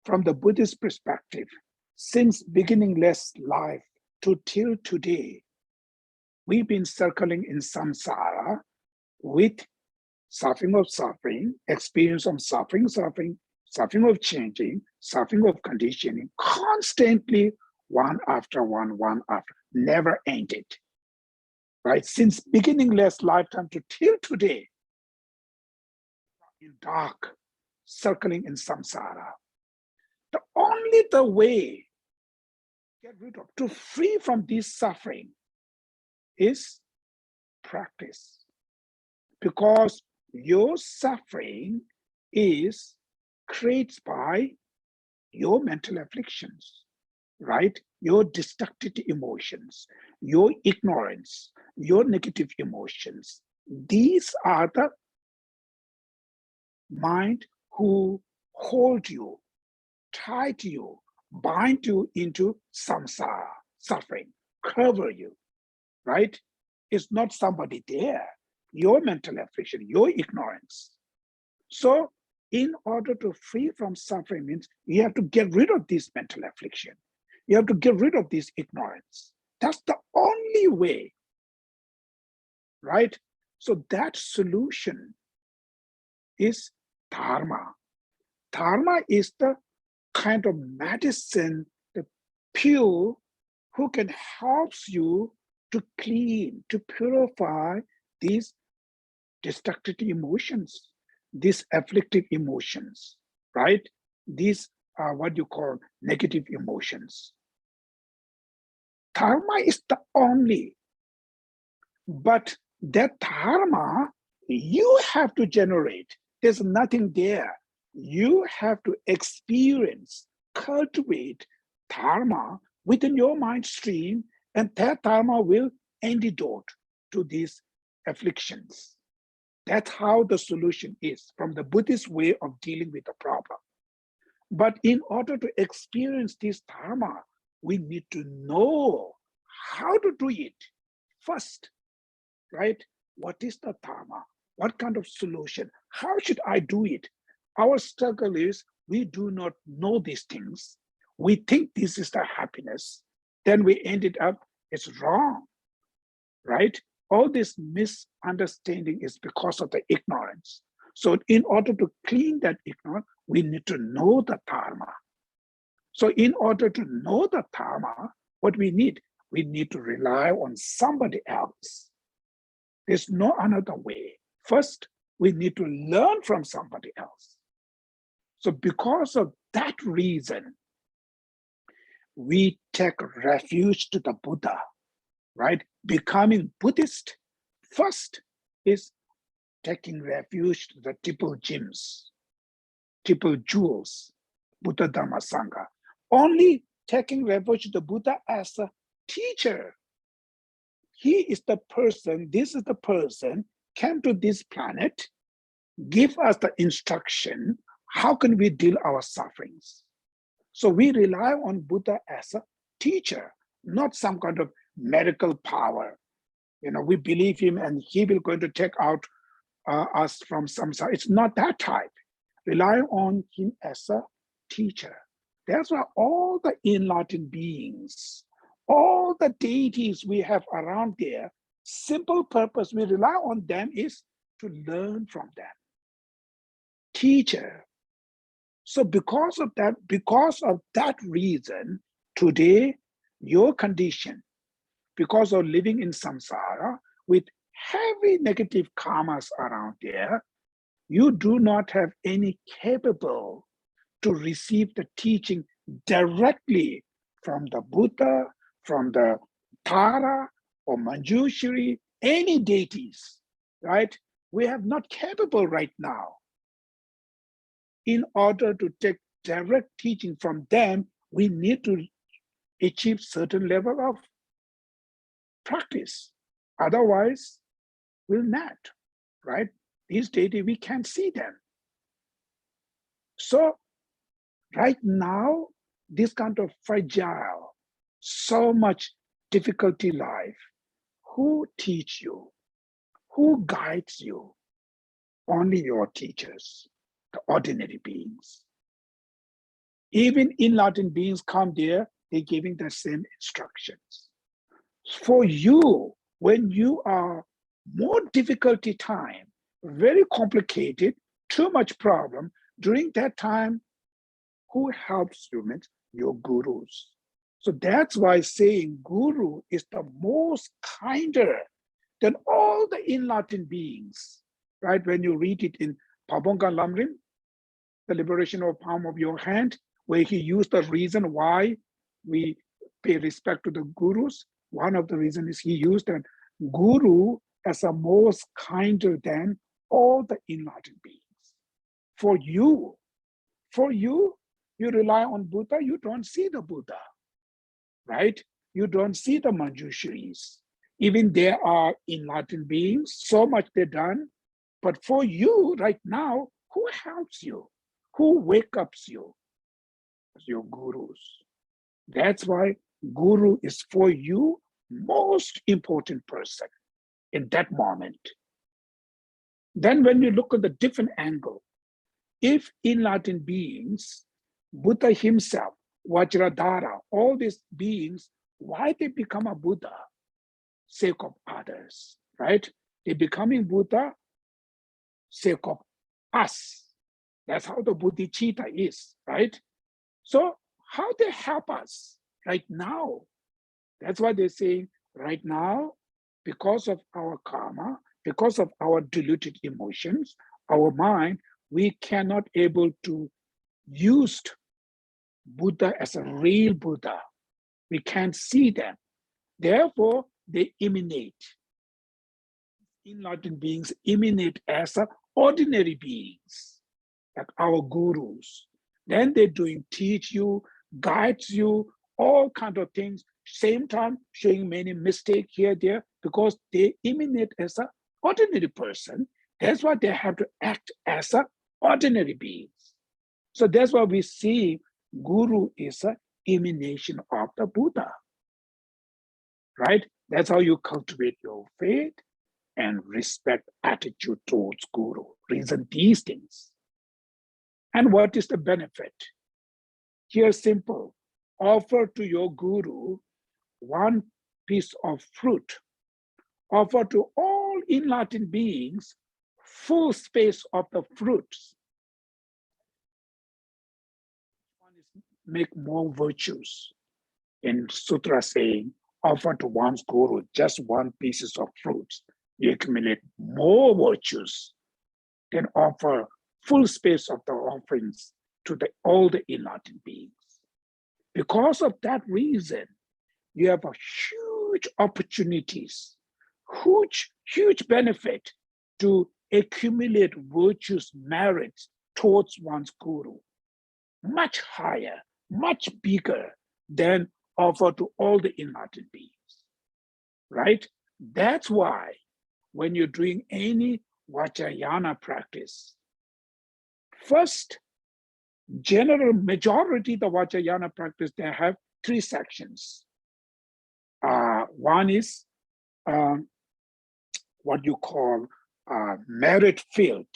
from the Buddhist perspective, since beginningless life to till today, we've been circling in samsara with suffering, experience of suffering, suffering of changing, suffering of conditioning, constantly one after one after, never ended, right? Since beginningless lifetime to till today, in dark, circling in samsara. The way to get rid of, to free from this suffering is practice. Because your suffering is created by your mental afflictions, right? Your destructive emotions, your ignorance, your negative emotions. These are the mind who hold you, tie you, bind you into samsara, suffering, cover you, right? It's not somebody there, your mental affliction, your ignorance. So in order to free from suffering means you have to get rid of this mental affliction. You have to get rid of this ignorance. That's the only way, right? So that solution is dharma. Dharma is the kind of medicine, the pill who can help you to clean, to purify these destructive emotions, these afflictive emotions, right? These are what you call negative emotions. Dharma is the only, but that dharma you have to generate. There's nothing there. You have to experience, cultivate dharma within your mind stream, and that dharma will antidote to these afflictions. That's how the solution is from the Buddhist way of dealing with the problem. But in order to experience this dharma, we need to know how to do it first, right? What is the dharma? What kind of solution? How should I do it? Our struggle is we do not know these things. We think this is the happiness. Then we ended up, it's wrong, right? All this misunderstanding is because of the ignorance. So in order to clean that ignorance, we need to know the dharma. So in order to know the dharma, what we need to rely on somebody else. There's no another way. First, we need to learn from somebody else. So because of that reason, we take refuge to the Buddha, right? Becoming Buddhist first is taking refuge to the triple gems, triple jewels, Buddha, Dharma, Sangha. Only taking refuge to the Buddha as a teacher. He is the person, this is the person, came to this planet, give us the instruction, how can we deal our sufferings? So we rely on Buddha as a teacher, not some kind of medical power. You know, we believe him and he will going to take out us from samsara. It's not that type. Rely on him as a teacher. That's why all the enlightened beings, all the deities we have around there, simple purpose we rely on them is to learn from them. Teacher. So because of that reason, today, your condition, because of living in samsara with heavy negative karmas around there, you do not have any capable to receive the teaching directly from the Buddha, from the Tara or Manjushri, any deities, right? We are not capable right now. In order to take direct teaching from them, we need to achieve certain level of practice. Otherwise, we'll not, right? These deities, we can't see them. So right now, this kind of fragile, so much difficulty life, who teach you? Who guides you? Only your teachers, the ordinary beings. Even enlightened beings come there, they're giving the same instructions. For you, when you are more difficulty time, very complicated, too much problem, during that time, who helps you? Means your gurus. So that's why saying guru is the most kinder than all the enlightened beings, right? When you read it in Pabongka Lamrim, the liberation of palm of your hand, where he used the reason why we pay respect to the gurus. One of the reasons is he used that guru as a most kinder than all the enlightened beings. For you, you rely on Buddha, you don't see the Buddha, right? You don't see the Manjusharis. Even there are enlightened beings, so much they've done. But for you right now, who helps you? Who wakes up you? Your gurus. That's why guru is for you most important person in that moment. Then when you look at the different angle, if enlightened beings, Buddha himself, Vajradhara, all these beings, why they become a Buddha? Sake of others, right? They becoming Buddha sake of us. That's how the bodhicitta is, right? So how they help us right now? That's why they're saying right now, because of our karma, because of our diluted emotions, our mind, we cannot able to use Buddha as a real Buddha. We can't see them. Therefore, they emanate. Enlightened beings emanate as ordinary beings, like our gurus. Then they're doing teach you, guides you, all kind of things. Same time showing many mistakes here, there, because they emanate as an ordinary person. That's why they have to act as an ordinary beings. So that's why we see guru is an emanation of the Buddha, right? That's how you cultivate your faith and respect attitude towards guru. Reason these things. And what is the benefit? Here's simple. Offer to your guru one piece of fruit. Offer to all enlightened beings full space of the fruits. One is make more virtues. In sutra saying, offer to one's guru just one piece of fruits. You accumulate more virtues than offer full space of the offerings to all the enlightened beings. Because of that reason, you have a huge opportunities, huge benefit to accumulate virtues, merits towards one's guru, much higher, much bigger than offer to all the enlightened beings, right? That's why when you're doing any Vajrayana practice, first, general majority the Vajrayana practice, they have three sections. One is what you call merit field,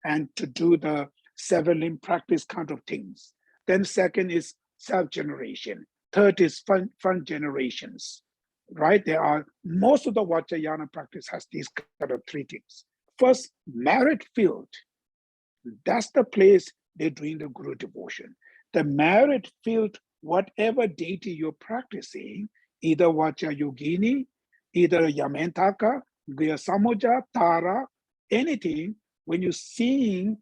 and to do the seven limb practice kind of things. Then second is self-generation. Third is fun generations, right? There are, most of the Vajrayana practice has these kind of three things. First, merit field. That's the place they're doing the guru devotion. The merit field, whatever deity you're practicing, either Vajra Yogini, either Yamantaka, Gyasamoja, Tara, anything, when you're seeing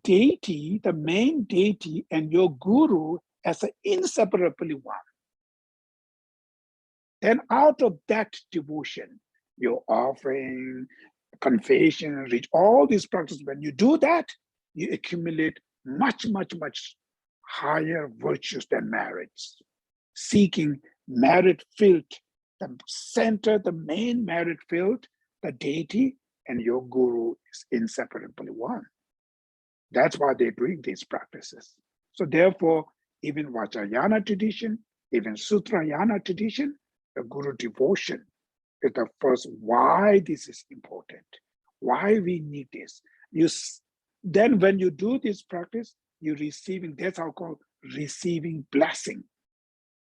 deity, the main deity and your guru as an inseparably one, then out of that devotion, your offering, confession, reach, all these practices, when you do that, you accumulate much higher virtues than merits. Seeking merit field, the center, the main merit field, the deity and your guru is inseparably one. That's why they're doing these practices. So therefore, even Vajrayana tradition, even Sutrayana tradition, the guru devotion is the first why this is important, why we need this. Then when you do this practice, you're receiving, that's how called receiving blessing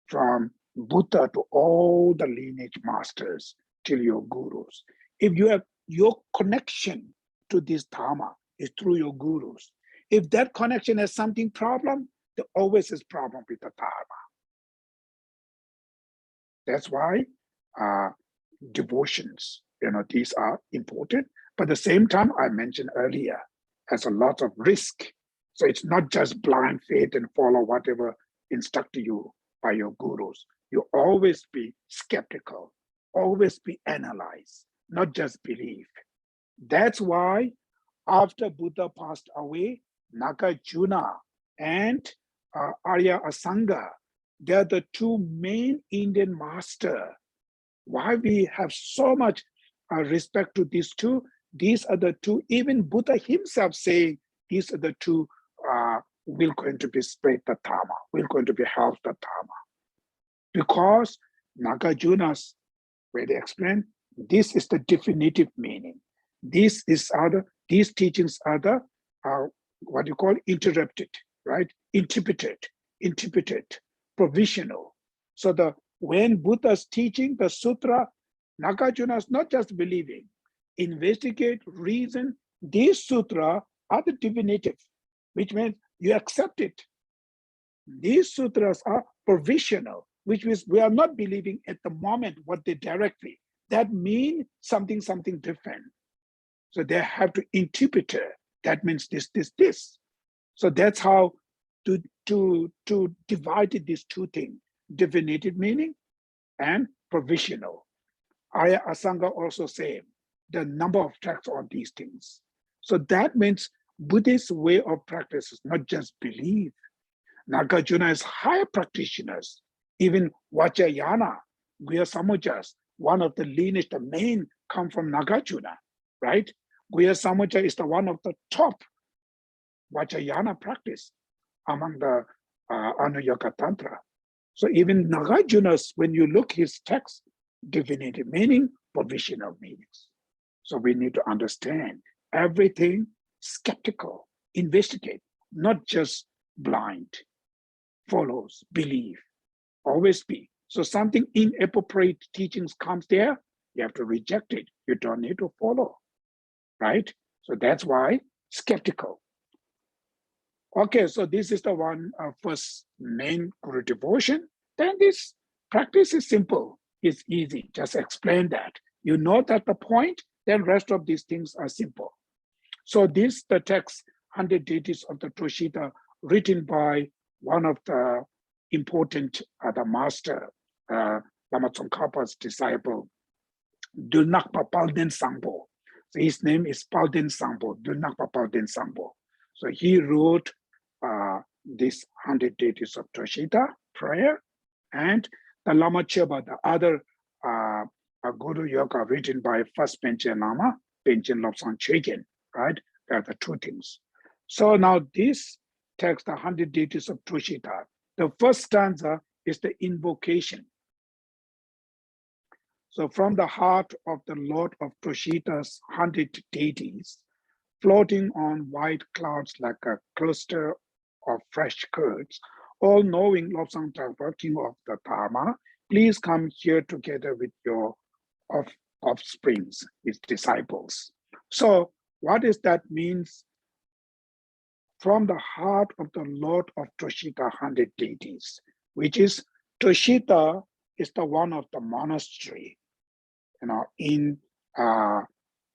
from Buddha to all the lineage masters till your gurus. If you have your connection to this Dharma is through your gurus. If that connection has something problem, there always is problem with the Dharma. That's why devotions, these are important. But at the same time, I mentioned earlier, has a lot of risk. So it's not just blind faith and follow whatever instructed you by your gurus. You always be skeptical, always be analyzed, not just believe. That's why after Buddha passed away, Nagarjuna and Arya Asanga, they're the two main Indian masters. Why we have so much respect to these two? These are the two, even Buddha himself saying, these are the two will going to be spread the Dharma, will going to be help the Dharma. Because Nagarjuna's, where they explain, this is the definitive meaning. These teachings are the, what you call interrupted, right? Interpreted, provisional. So when Buddha's teaching the sutra, Nagarjuna is not just believing, investigate, reason. These sutra are the definitive, which means you accept it. These sutras are provisional, which means we are not believing at the moment what they directly. That means something different. So they have to interpret it. That means this. So that's how to divide these two things, definitive meaning and provisional. Arya Asanga also say the number of tracks on these things. So that means Buddhist way of practice is not just belief. Nagarjuna is higher practitioners. Even Vajrayana, Guhya Samujas, one of the lineage, the main come from Nagarjuna, right? Guhya Samuja is the one of the top Vajrayana practice among the Anuyoga Tantra. So even Nagarjuna's, when you look his text, definitive meaning, provisional meanings. So we need to understand everything skeptical, investigate, not just blind, follows, believe, always be. So something inappropriate teachings comes there, you have to reject it. You don't need to follow, right? So that's why skeptical. Okay, so this is the one first main Guru devotion. Then this practice is simple, it's easy, just explain that. You know that the point, then rest of these things are simple. So this, the text, 100 Deities of the Toshita, written by one of the important, the master, Lama Tsongkhapa's disciple, Dulnakpa Palden Sangpo. So his name is Palden Sangpo, Dulnakpa Palden Sangpo. So he wrote this 100 Deities of Toshita prayer, and the Lama Cheba, the other Guru Yoga written by first Panchen Lama, Panchen Lobsang Chegen, right? There are the two things. So now this text, the 100 Deities of Toshita, the first stanza is the invocation. So from the heart of the Lord of Toshita's 100 deities, floating on white clouds like a cluster of fresh curds, all-knowing Lobsang Trungpa, king of the Dharma, please come here together with your offsprings, his disciples. So what does that means? From the heart of the Lord of Toshita 100 deities, which is Toshita is the one of the monastery, in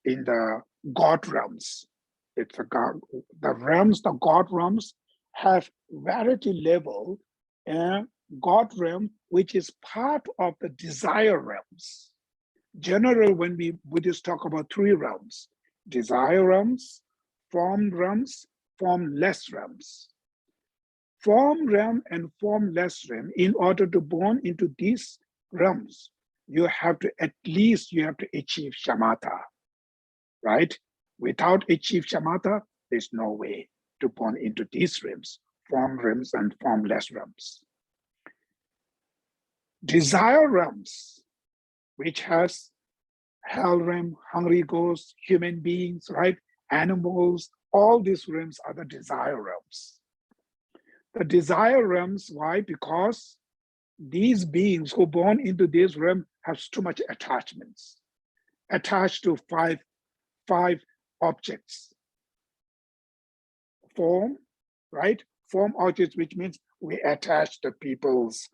the God realms. It's the God realms have variety level, and God realm, which is part of the desire realms. Generally, when we Buddhists talk about three realms: desire realms, formless realms. Form realm and formless realm, in order to born into these realms, you have to achieve shamatha, right? Without achieve shamatha, there's no way to born into these realms, form realms and formless realms. Desire realms, which has hell realm, hungry ghosts, human beings, right? Animals, all these realms are the desire realms. The desire realms, why? Because these beings who born into this realm have too much attachments, attached to five objects. Form, right? Form objects, which means we attach the people's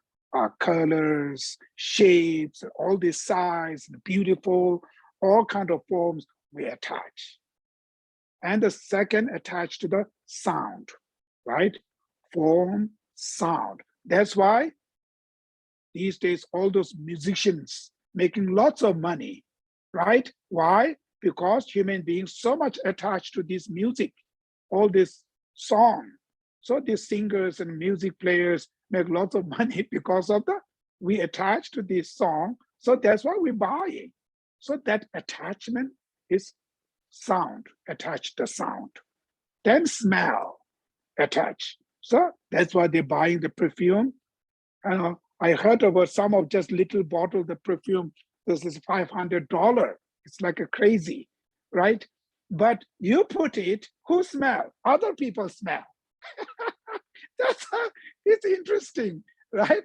colors, shapes, all this size, beautiful, all kind of forms we attach. And the second attached to the sound, right? Form, sound. That's why these days all those musicians making lots of money, right? Why? Because human beings so much attached to this music, all this song. So these singers and music players make lots of money because of we attach to this song. So that's why we buy it. So that attachment is sound, attached to sound. Then smell, attached. So that's why they're buying the perfume. I heard about some of just little bottle the perfume. This is $500. It's like a crazy, right? But you put it, who smell? Other people smell. That's how it's interesting, right?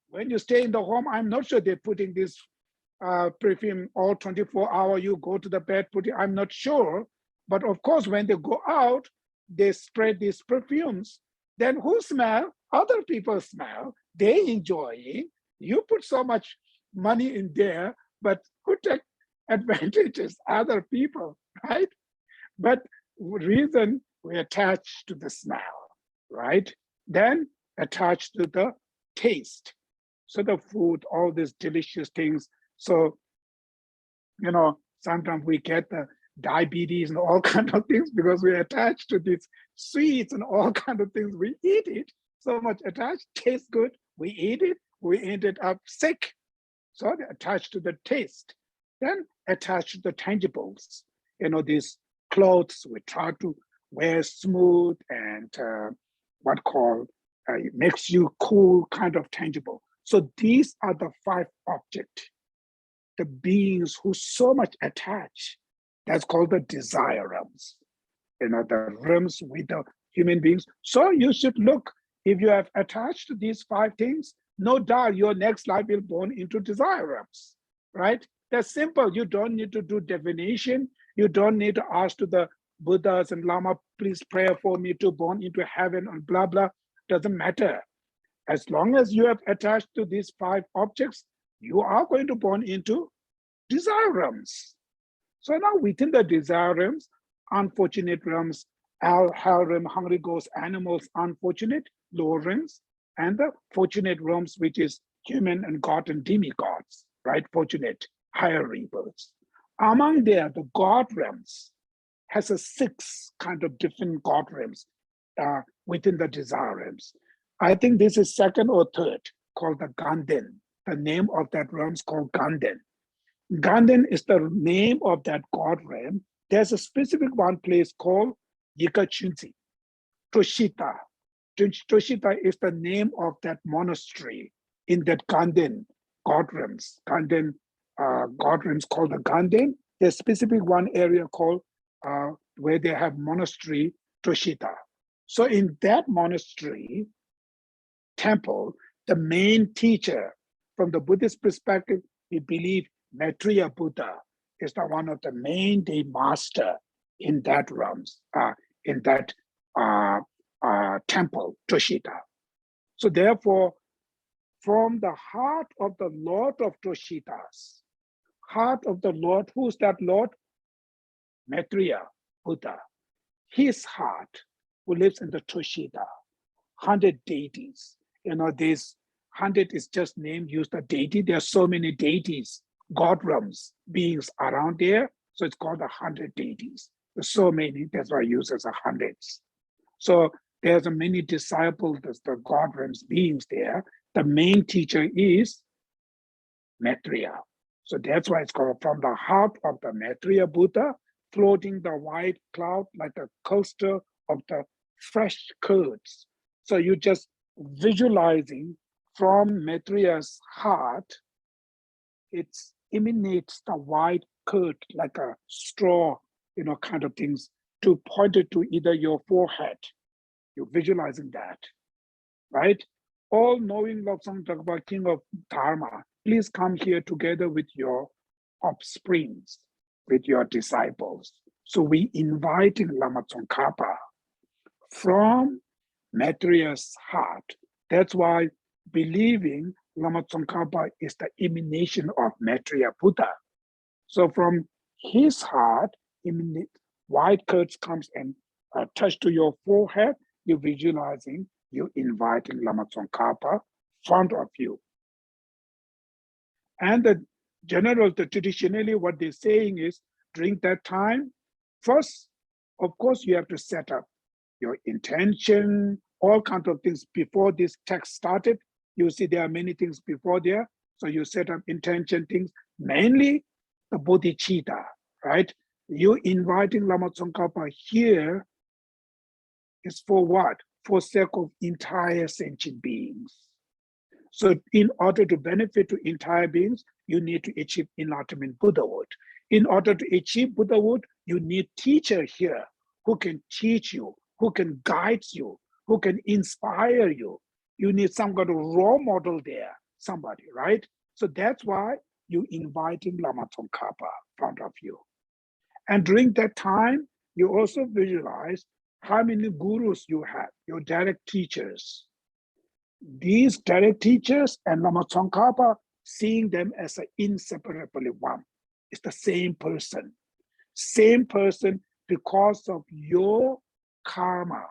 When you stay in the home, I'm not sure they're putting this perfume all 24 hours. You go to the bed, put it. I'm not sure, but of course, when they go out, they spread these perfumes. Then who smell? Other people smell. They enjoy it. You put so much money in there, but who take advantages? Other people, right? But reason we attach to the smell, right? Then attach to the taste. So the food, all these delicious things. So, sometimes we get the diabetes and all kind of things because we attach to these sweets and all kind of things. We eat it, so much attached, tastes good. We eat it, we ended up sick. So they attach to the taste. Then attach to the tangibles. These clothes we try to wear smooth and it makes you cool, kind of tangible. So these are the five objects, the beings who so much attach. That's called the desire realms. The realms with the human beings. So you should look, if you have attached to these five things, no doubt your next life will born into desire realms, right? That's simple. You don't need to do divination. You don't need to ask to the Buddhas and Lama, please pray for me to born into heaven and blah, blah. Doesn't matter. As long as you have attached to these five objects, you are going to born into desire realms. So now within the desire realms, unfortunate realms, hell realm, hungry ghosts, animals, unfortunate, lower realms, and the fortunate realms, which is human and god and demigods, right? Fortunate, higher rebirths. Among there, the god realms has a 6 kind of different god realms within the desire realms. I think this is second or third, called the Ganden. The name of that realm is called Ganden. Ganden is the name of that god realm. There's a specific one place called Yikachunzi, Toshita. Toshita is the name of that monastery in that Ganden god realms. Ganden god realms called the Ganden. There's specific one area called where they have monastery Toshita. So in that monastery temple, the main teacher from the Buddhist perspective, we believe Maitreya Buddha is the one of the main day master in that realms, in that temple, Toshita. So therefore, from the heart of the Lord of Toshitas, heart of the Lord, who's that Lord? Maitreya Buddha. His heart, who lives in the Toshita, 100 deities. This 100 is just name used a deity. There are so many deities, god realms, beings around there. So it's called 100 deities. There's so many, that's why I use as 100s. So there's a many disciples, there's the god realms beings there. The main teacher is Maitreya. So that's why it's called from the heart of the Maitreya Buddha, floating the white cloud like a coaster of the fresh curds. So you just visualizing from Maitreya's heart, it's emanates the white curd like a straw, kind of things to point it to either your forehead. You're visualizing that, right? All knowing Lobsang Dragpa, King of Dharma, please come here together with your offsprings, with your disciples. So we inviting Lama Tsongkhapa from Maitreya's heart. That's why believing Lama Tsongkhapa is the emanation of Maitreya Buddha. So from his heart, white curds comes and touch to your forehead. You're visualizing, you're inviting Lama Tsongkhapa in front of you. And traditionally, what they're saying is, during that time, first, of course, you have to set up your intention, all kinds of things before this text started. You see there are many things before there. So you set up intention things, mainly the bodhicitta, right? You inviting Lama Tsongkhapa here is for what? For sake of entire sentient beings. So in order to benefit to entire beings, you need to achieve enlightenment Buddhahood. In order to achieve Buddhahood, you need teacher here who can teach you, who can guide you, who can inspire you. You need some kind of role model there, somebody, right? So that's why you inviting Lama Tsongkhapa in front of you. And during that time, you also visualize how many gurus you have, your direct teachers. These direct teachers and Lama Tsongkhapa, seeing them as an inseparably one. It's the same person because of your karma,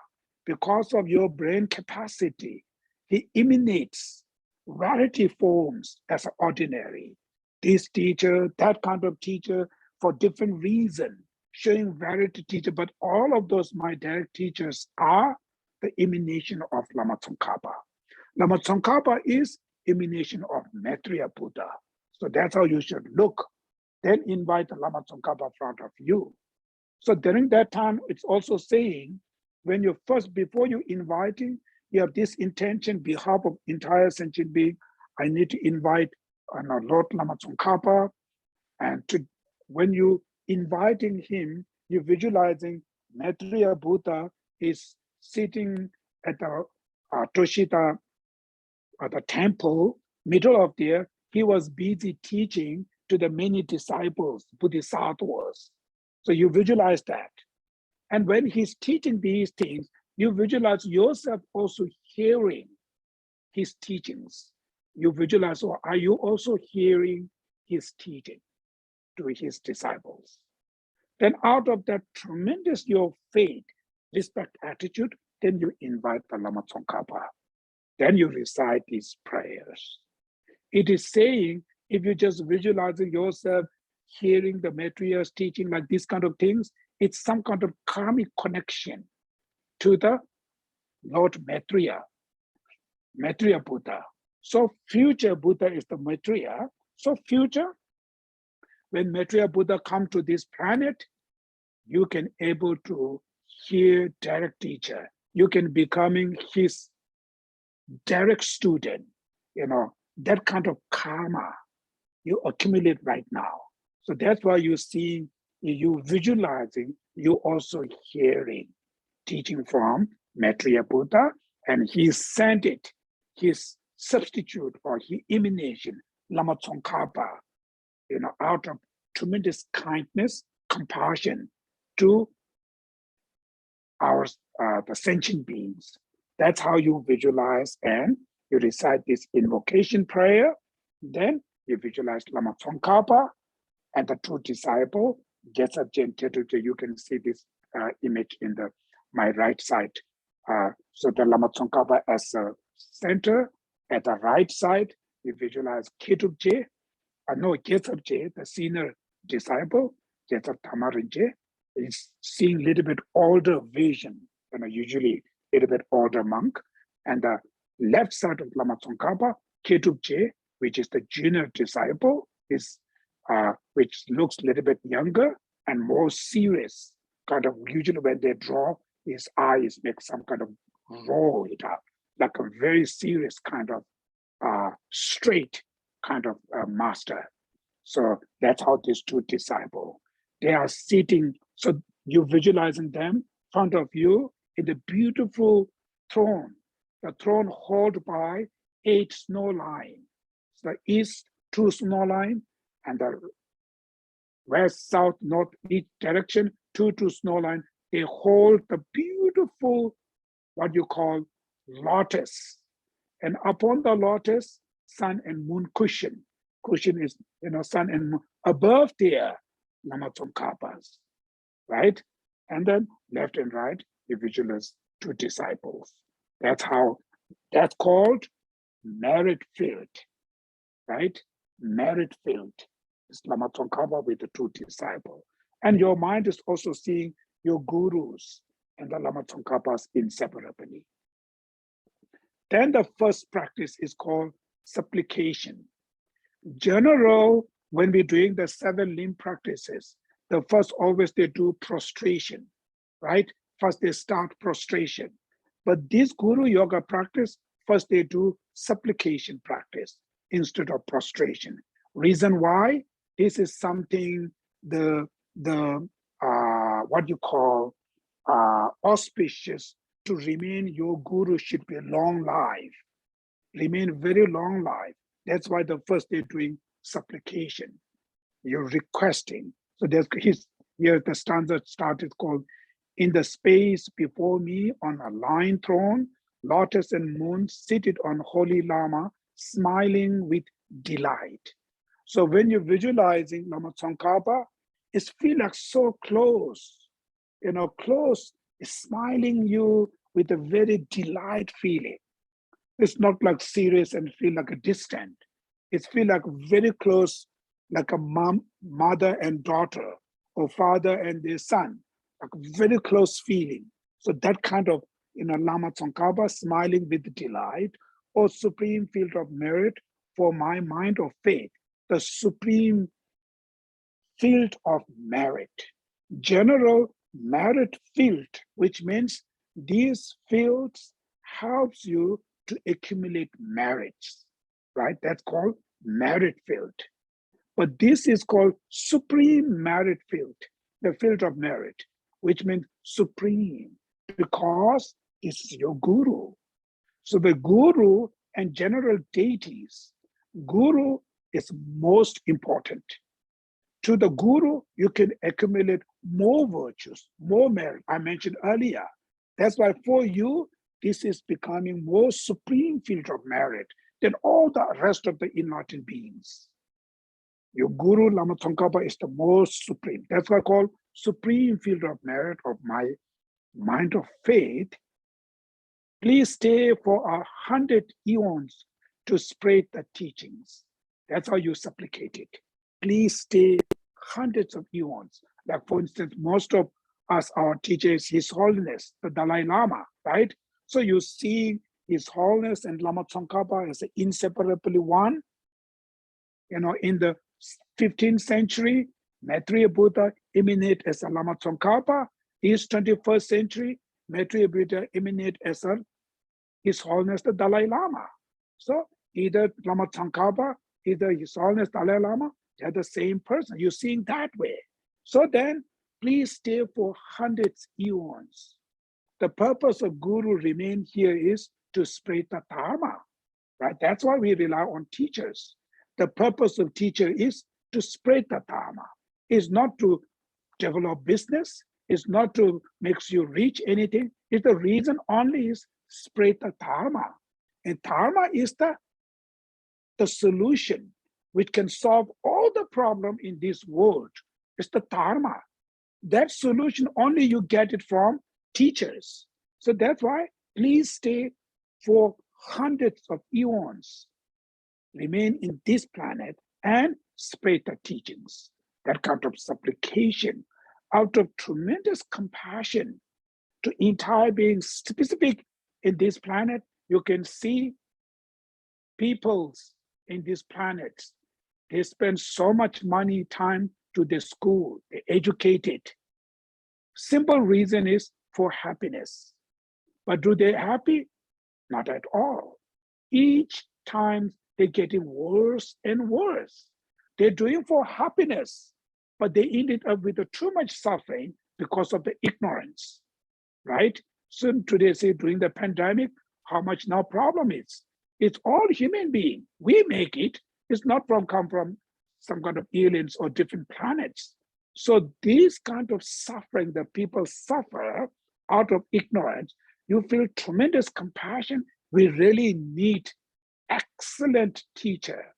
because of your brain capacity. He emanates variety forms as an ordinary. This teacher, that kind of teacher, for different reason, showing variety teacher, but all of those my direct teachers are the emanation of Lama Tsongkhapa. Lama Tsongkhapa is emanation of Maitreya Buddha. So that's how you should look. Then invite the Lama Tsongkhapa in front of you. So during that time, it's also saying, when you first, before you inviting, you have this intention behalf of entire sentient being. I need to invite Lord Lama Tsongkhapa, and when you inviting him, you're visualizing Maitreya Buddha is sitting at the Toshita, at the temple, middle of there. He was busy teaching to the many disciples, bodhisattvas. So you visualize that. And when he's teaching these things, you visualize yourself also hearing his teachings. You visualize, or are you also hearing his teaching to his disciples? Then out of that tremendous your faith, respect attitude, then you invite the Lama Tsongkhapa. Then you recite these prayers. It is saying, if you just visualizing yourself hearing the Maitreya's teaching like these kind of things, it's some kind of karmic connection to the Lord Maitreya Buddha. So future Buddha is the Maitreya. So future, when Maitreya Buddha come to this planet, you can able to hear direct teacher. You can becoming his direct student, that kind of karma you accumulate right now. So that's why you see, you visualizing, you also hearing teaching from Maitreya Buddha, and he sent it, his substitute or his emanation, Lama Tsongkhapa, out of tremendous kindness, compassion to the sentient beings. That's how you visualize, and you recite this invocation prayer. Then you visualize Lama Tsongkhapa and the true disciple, Geshe Phende. You can see this image in my right side. So the Lama Tsongkhapa as a center, at the right side, you visualize Geshe Phende, the senior disciple, Geshe Tamarinje, is seeing a little bit older vision, usually a little bit older monk. And the left side of Lama Tsongkhapa, Ketubje, which is the junior disciple, is which looks a little bit younger and more serious. Kind of usually when they draw, his eyes make some kind of roll it up, like a very serious kind of straight kind of master. So that's how these two disciples, they are sitting. So you visualizing them in front of you in the beautiful throne, the throne held by 8 snow lines. The east 2 snow line, and the west, south, north, each direction, 2 snow line. They hold the beautiful, what you call lotus. And upon the lotus, sun and moon cushion. Cushion is, sun and moon. Above there, Lama Tsongkhapas, right? And then left and right, you visualize 2 disciples. That's called merit filled, right? Merit filled. It's Lama Tsongkhapa with the 2 disciples. And your mind is also seeing your gurus and the Lama Tsongkhapas inseparably. Then the first practice is called supplication. General, when we're doing the 7 limb practices, the first always they do prostration, right? First they start prostration. But this Guru Yoga practice, first they do supplication practice instead of prostration. Reason why? This is something what you call auspicious to remain your guru should be long life, remain very long life. That's why the first they're doing supplication. You're requesting. So here the stanza started called, in the space before me on a lion throne, lotus and moon seated on holy Lama, smiling with delight. So when you're visualizing Lama Tsongkhapa, it feels like so close, close, smiling you with a very delight feeling. It's not like serious and feel like a distant. It feel like very close, like a mother and daughter, or father and their son, like a very close feeling. So that kind of, Lama Tsongkhapa smiling with delight, or supreme field of merit for my mind of faith, the supreme field of merit. General merit field, which means these fields helps you to accumulate merits, right? That's called merit field. But this is called supreme merit field, the field of merit, which means supreme, because it's your guru. So the guru and general deities, guru is most important. To the guru, you can accumulate more virtues, more merit. I mentioned earlier. That's why for you, this is becoming more supreme field of merit than all the rest of the enlightened beings. Your guru, Lama Tsongkhapa, is the most supreme. That's why I call supreme field of merit of my mind of faith. Please stay for 100 eons to spread the teachings. That's how you supplicate it. Please stay hundreds of eons. Like for instance, most of us, our teachers, His Holiness, the Dalai Lama, right? So you see His Holiness and Lama Tsongkhapa as inseparably one. In the 15th century, Maitreya Buddha emanated as a Lama Tsongkhapa. His 21st century, Maitreya Buddha emanated as His Holiness the Dalai Lama. So either Lama Tsongkhapa, either His Holiness Dalai Lama, they're the same person. You're seeing that way. So then, please stay for hundreds eons. The purpose of Guru remain here is to spread the Dharma, right? That's why we rely on teachers. The purpose of teacher is to spread the Dharma. It's not to develop business. It's not to make you reach anything. It's the reason only is spread the Dharma. And Dharma is the solution which can solve all the problem in this world. It's the Dharma. That solution only you get it from teachers. So that's why please stay for hundreds of eons, remain in this planet and spread the teachings. That kind of supplication out of tremendous compassion to entire beings specific in this planet. You can see peoples in this planet, they spend so much money, time to the school, they educated. Simple reason is for happiness. But do they happy? Not at all. Each time they're getting worse and worse. They're doing for happiness, but they ended up with too much suffering because of the ignorance, right? So today, say during the pandemic, how much now problem is? It's all human being. We make it. It's not come from some kind of aliens or different planets. So these kind of suffering that people suffer out of ignorance, you feel tremendous compassion. We really need excellent teacher.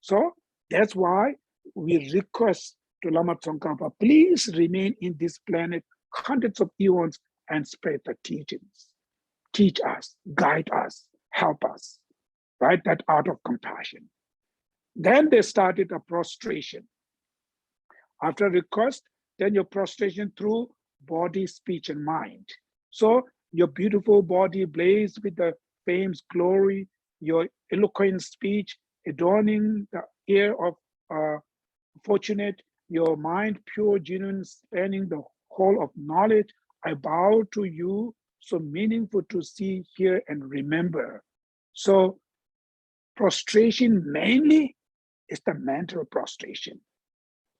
So that's why we request to Lama Tsongkhapa, please remain in this planet hundreds of eons and spread the teachings. Teach us, guide us, help us, right? That art of compassion. Then they started a prostration. After request, then your prostration through body, speech, and mind. So your beautiful body blazed with the fame's glory, your eloquent speech adorning the ear of fortunate, your mind pure, genuine, spanning the whole of knowledge. I bow to you, so meaningful to see, hear, and remember. So prostration mainly is the mental prostration.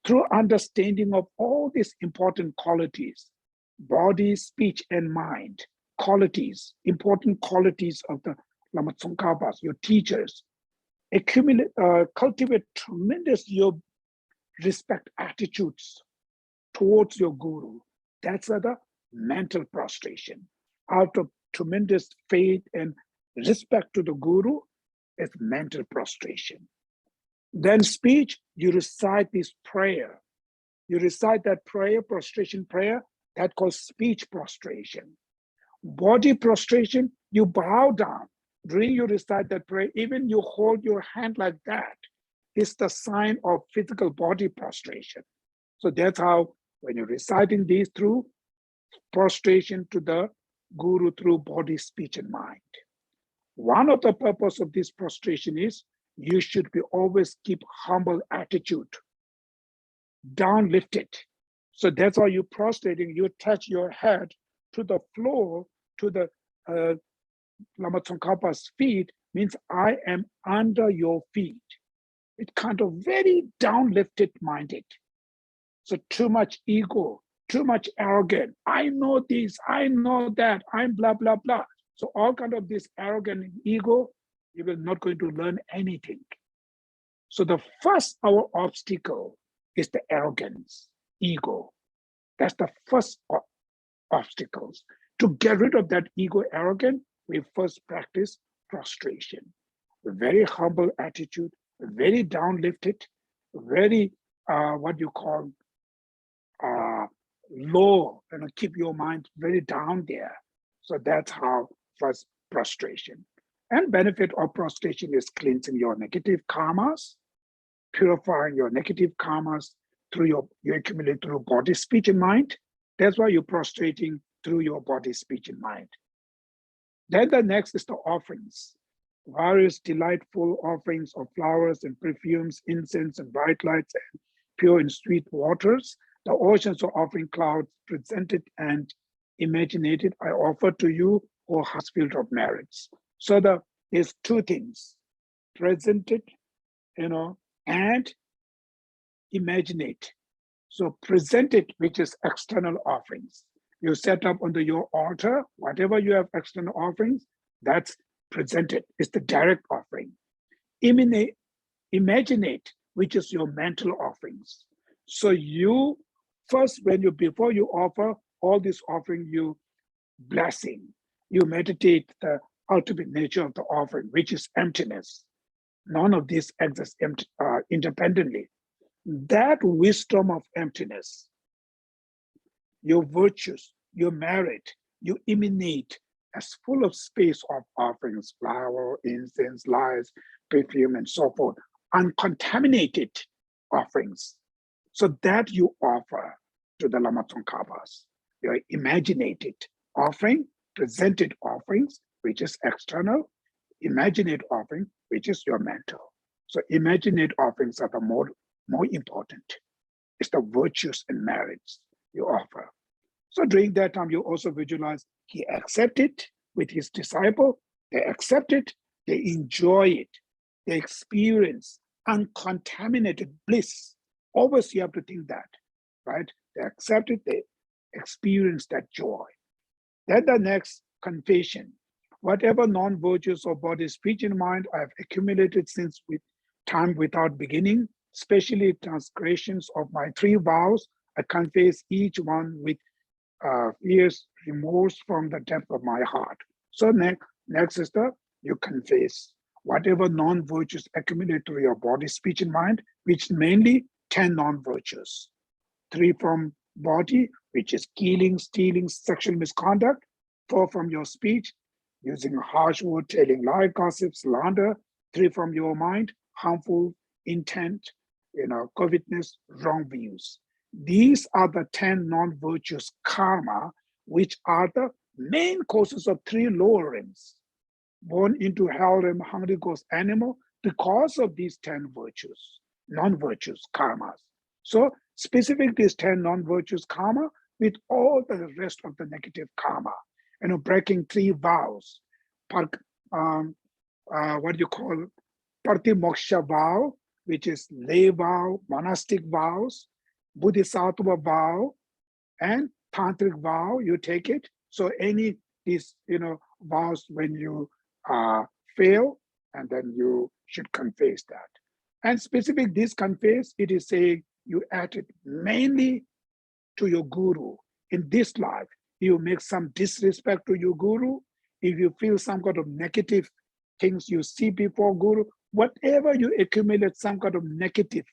Through understanding of all these important qualities, body, speech, and mind, qualities, important qualities of the Lama Tsongkhapas, your teachers, cultivate tremendous your respect attitudes towards your guru. That's the mental prostration. Out of tremendous faith and respect to the guru, is mental prostration. Then speech, you recite this prayer. You recite that prayer, prostration prayer, that called speech prostration. Body prostration, you bow down. During you recite that prayer, even you hold your hand like that, is the sign of physical body prostration. So that's how, when you're reciting these through prostration to the guru through body, speech, and mind. One of the purpose of this prostration is you should be always keep humble attitude, down lifted. So that's why you prostrating, you touch your head to the floor, to the Lama Tsongkhapa's feet, means I am under your feet. It's kind of very down lifted minded. So too much ego, too much arrogant. I know this, I know that, I'm blah, blah, blah. So all kind of this arrogant ego, you will not going to learn anything. So the first our obstacle is the arrogance, ego. That's the first obstacles. To get rid of that ego arrogance, we first practice prostration. A very humble attitude, very down lifted, very what you call low, and keep your mind very down there. So that's how first prostration. And benefit of prostration is cleansing your negative karmas, purifying your negative karmas through you accumulate through body, speech, and mind. That's why you're prostrating through your body, speech, and mind. Then the next is the offerings. Various delightful offerings of flowers and perfumes, incense and bright lights, and pure and sweet waters. The oceans of offering clouds presented and imaginated, I offer to you, O heart filled of merits. So there's two things, presented, and imaginate. So present it, which is external offerings. You set up under your altar, whatever you have external offerings, that's presented. It's the direct offering. Imaginate, which is your mental offerings. So you first, before you offer all this offering, you blessing, you meditate the ultimate nature of the offering, which is emptiness. None of this exists independently. That wisdom of emptiness, your virtues, your merit, you emanate as full of space of offerings, flower, incense, lights, perfume, and so forth, uncontaminated offerings. So that you offer to the Lama Tsongkhapas, your imaginated offering, presented offerings, which is external, imaginate offering, which is your mental. So imaginate offerings are the more important. It's the virtues and merits you offer. So during that time, you also visualize he accepted with his disciple, they accept it, they enjoy it, they experience uncontaminated bliss. Always you have to think that, right? They accept it, they experience that joy. Then the next, confession. Whatever non-virtues of body, speech, and mind I have accumulated since with time without beginning, especially transgressions of my 3 vows, I confess each one with fierce remorse from the depth of my heart. So next is you confess whatever non-virtues accumulate to your body, speech, and mind, which mainly 10 non-virtues. 3 from body, which is killing, stealing, sexual misconduct. 4 from your speech, using harsh word, telling lie, gossip, slander. 3 from your mind, harmful intent, covetousness, wrong views. These are the 10 non-virtuous karma, which are the main causes of 3 lower realms. Born into hell realm, hungry ghost animal, because of these 10 virtues, non-virtuous karmas. So specific these 10 non-virtuous karma with all the rest of the negative karma. Breaking 3 vows. What do you call Partimoksha vow, which is lay vow, monastic vows, Bodhisattva vow, and tantric vow, you take it. So any these vows when you fail, and then you should confess that. And specific this confess, it is saying you add it mainly to your guru. In this life, you make some disrespect to your guru, if you feel some kind of negative things you see before guru, whatever you accumulate some kind of negative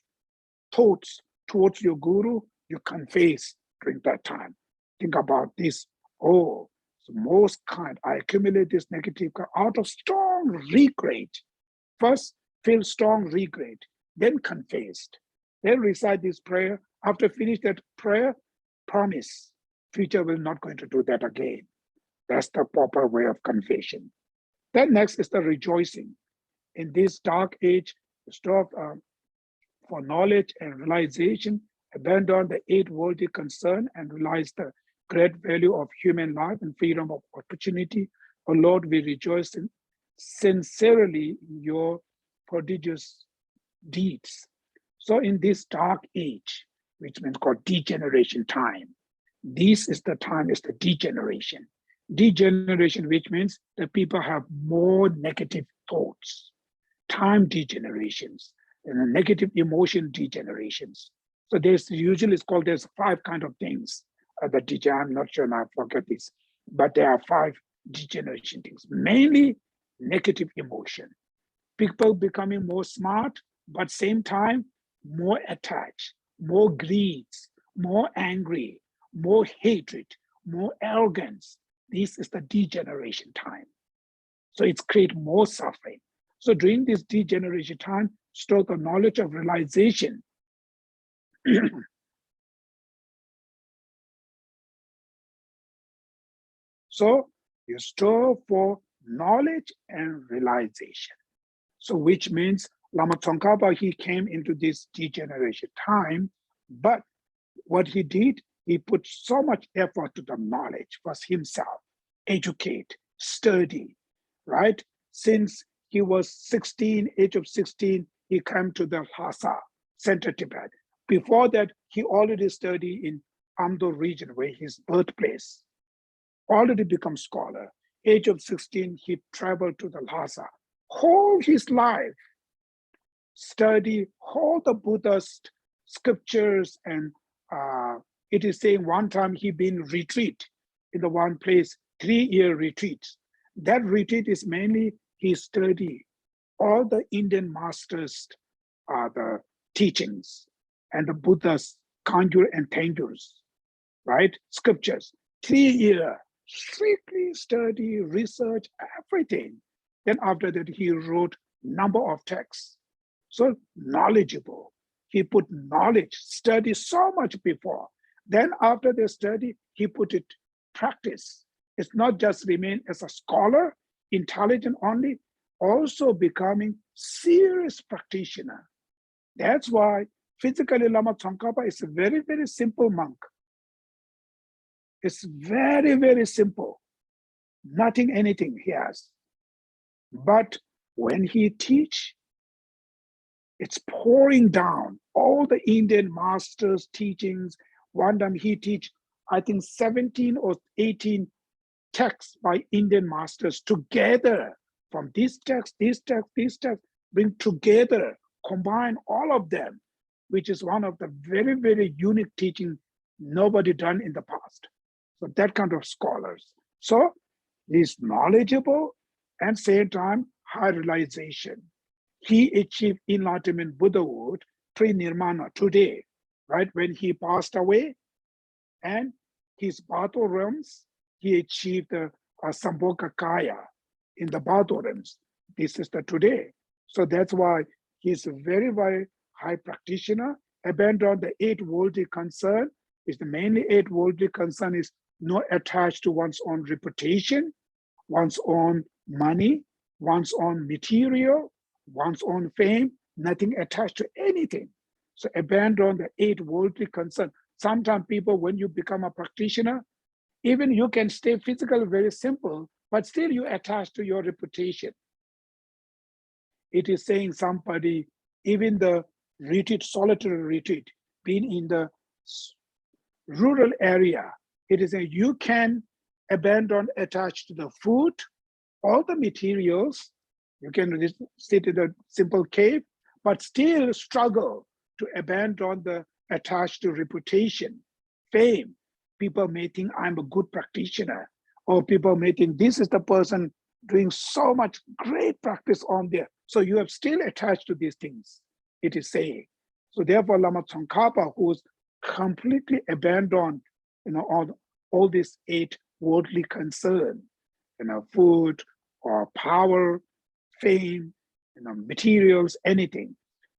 thoughts towards your guru, you confess during that time. Think about this. Oh, so most kind, I accumulate this negative out of strong regret. First, feel strong regret, then confessed. Then recite this prayer. After finish that prayer, promise, future will not going to do that again. That's the proper way of confession. Then next is the rejoicing. In this dark age, strive for knowledge and realization, abandon the 8 worldly concern and realize the great value of human life and freedom of opportunity. O Lord, we rejoice sincerely in your prodigious deeds. So in this dark age, which means called degeneration time, this is the time, is the degeneration. Degeneration, which means that people have more negative thoughts, time degenerations, and negative emotion degenerations. So there's usually it's called, there's 5 kind of things that I'm not sure now, I forget this, but there are 5 degeneration things, mainly negative emotion. People becoming more smart, but same time, more attached, more greed, more angry, more hatred, more arrogance. This is the degeneration time. So it's create more suffering. So during this degeneration time, store the knowledge of realization. So you store for knowledge and realization. So which means Lama Tsongkhapa, he came into this degeneration time, but what he did, he put so much effort to the knowledge for himself, educate, study, right? Since he was 16, age of 16, he came to the Lhasa, Central Tibet. Before that, he already studied in Amdo region, where his birthplace, already become scholar. Age of 16, he traveled to the Lhasa. Whole his life, study all the Buddhist scriptures, and it is saying one time he been retreat in the one place, 3-year retreat. That retreat is mainly he study all the Indian masters, the teachings, and the Buddha's Kangyur and Tengyurs, right? Scriptures. 3-year, strictly study, research, everything. Then after that, he wrote number of texts. So knowledgeable. He put knowledge, study so much before. Then after the study, he put it practice. It's not just remain as a scholar, intelligent only, also becoming serious practitioner. That's why physically Lama Tsongkhapa is a very, very simple monk. It's very, very simple. Nothing, anything he has. But when he teach, It's pouring down all the Indian masters' teachings. One time he teach, I think 17 or 18 texts by Indian masters together from this text, bring together, combine all of them, which is one of the very, very unique teaching nobody done in the past. So that kind of scholars. So he's knowledgeable and same time high realization. He achieved enlightenment Buddhahood, pre-nirvana today, right? When he passed away and his battle realms, he achieved the Sambhogakaya in the battle realms. This is the today. So that's why he's a very, very high practitioner, abandoned the 8 worldly concern. Is the mainly 8 worldly concern is not attached to one's own reputation, one's own money, one's own material, one's own fame, nothing attached to anything. So abandon the 8 worldly concern. Sometimes people, when you become a practitioner, even you can stay physical, very simple, but still you attach to your reputation. It is saying somebody, even the retreat, solitary retreat, being in the rural area, it is a you can abandon, attach to the food, all the materials. You can sit in a simple cave, but still struggle to abandon the attached to reputation, fame. People may think I'm a good practitioner, or people may think this is the person doing so much great practice on there. So you have still attached to these things, it is saying. So therefore, Lama Tsongkhapa, who's completely abandoned, all these 8 worldly concern, food or power, fame, materials, anything.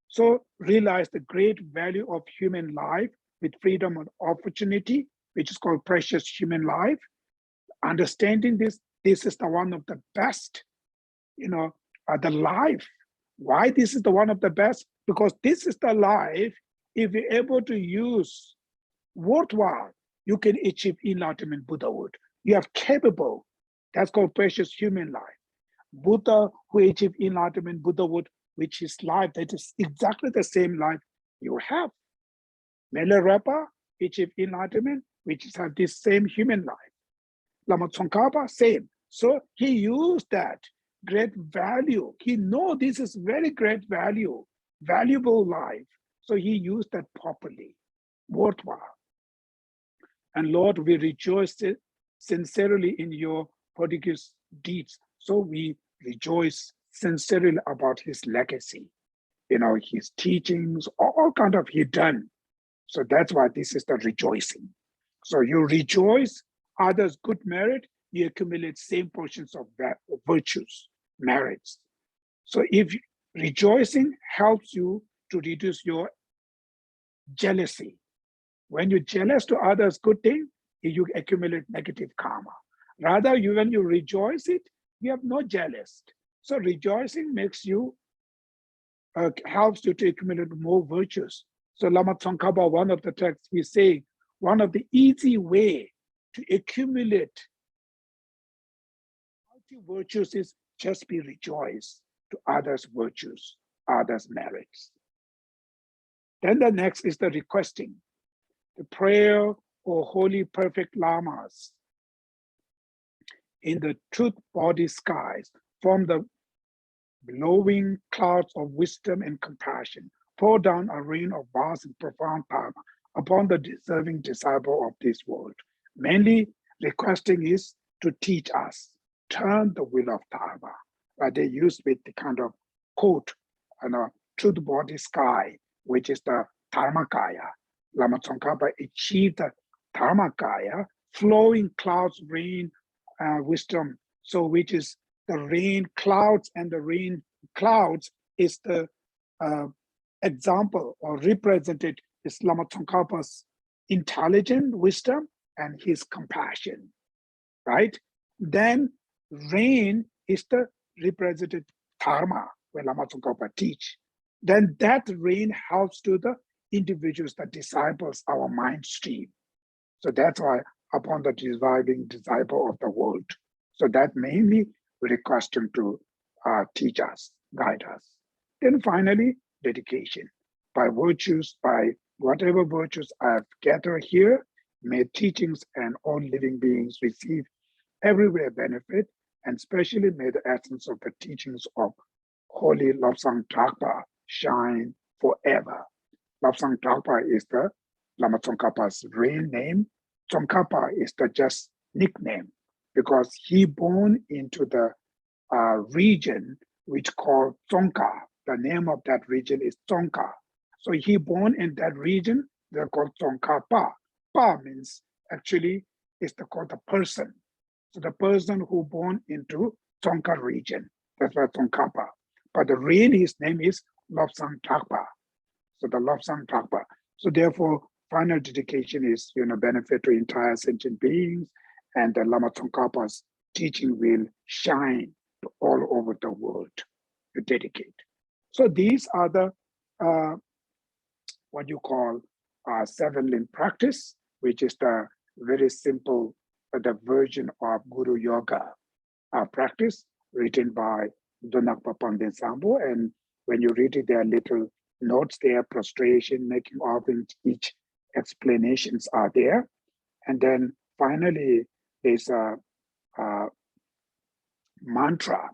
So realize the great value of human life with freedom and opportunity, which is called precious human life. Understanding this is the one of the best, the life. Why this is the one of the best? Because this is the life, if you're able to use worthwhile, you can achieve enlightenment Buddhahood. You are capable. That's called precious human life. Buddha who achieved enlightenment Buddhahood, which is life that is exactly the same life you have. Milarepa achieved enlightenment, which is have this same human life. Lama Tsongkhapa, same. So he used that great value. He know this is very great value, valuable life. So he used that properly, worthwhile. And Lord, we rejoice sincerely in your prodigious deeds. So we rejoice sincerely about his legacy, his teachings, all kind of he done. So that's why this is the rejoicing. So you rejoice others' good merit, you accumulate same portions of virtues, merits. So if rejoicing helps you to reduce your jealousy. When you're jealous to others' good thing, you accumulate negative karma. Rather, when you rejoice it, you have no jealous. So rejoicing makes you, helps you to accumulate more virtues. So Lama Tsongkhapa, one of the texts, he's saying, one of the easy way to accumulate virtues is just be rejoiced to others' virtues, others' merits. Then the next is the requesting. The prayer or holy perfect lamas in the truth body skies from the blowing clouds of wisdom and compassion, pour down a rain of vast and profound power upon the deserving disciple of this world. Mainly requesting is to teach us, turn the wheel of Dharma. They used with the kind of quote, truth body sky, which is the Dharmakaya. Lama Tsongkhapa achieved the Dharmakaya, flowing clouds, rain, wisdom. So which is the rain clouds, and the rain clouds is the example or represented is Lama Tsongkhapa's intelligent wisdom and his compassion, right? Then rain is the represented dharma where Lama Tsongkhapa teach. Then that rain helps to the individuals, the disciples, our mind stream. So that's why upon the surviving disciple of the world. So that mainly we request him to teach us, guide us. Then finally, dedication. By virtues, by whatever virtues I have gathered here, may teachings and all living beings receive everywhere benefit, and especially may the essence of the teachings of Holy Lobsang Tragpa shine forever. Lobsang Tragpa is the Lama Tsongkhapa's real name. Tsongkhapa is the just nickname because he born into the region which called Tsongkha. The name of that region is Tsongkha. So he born in that region, they're called Tsongkhapa. Pa means actually is called the person. So the person who born into Tsongkha region, that's why Tsongkhapa. But the real his name is Lobsang Tragpa. So the Lobsang Tragpa. So therefore, final dedication is benefit to entire sentient beings, and the Lama Tsongkhapa's teaching will shine all over the world to dedicate. So these are the what you call seven-limb practice, which is the very simple the version of Guru Yoga practice written by Donakpa Pandit Sambo. And when you read it, there are little notes there, prostration, making offerings, each explanations are there. And then finally, there's a mantra.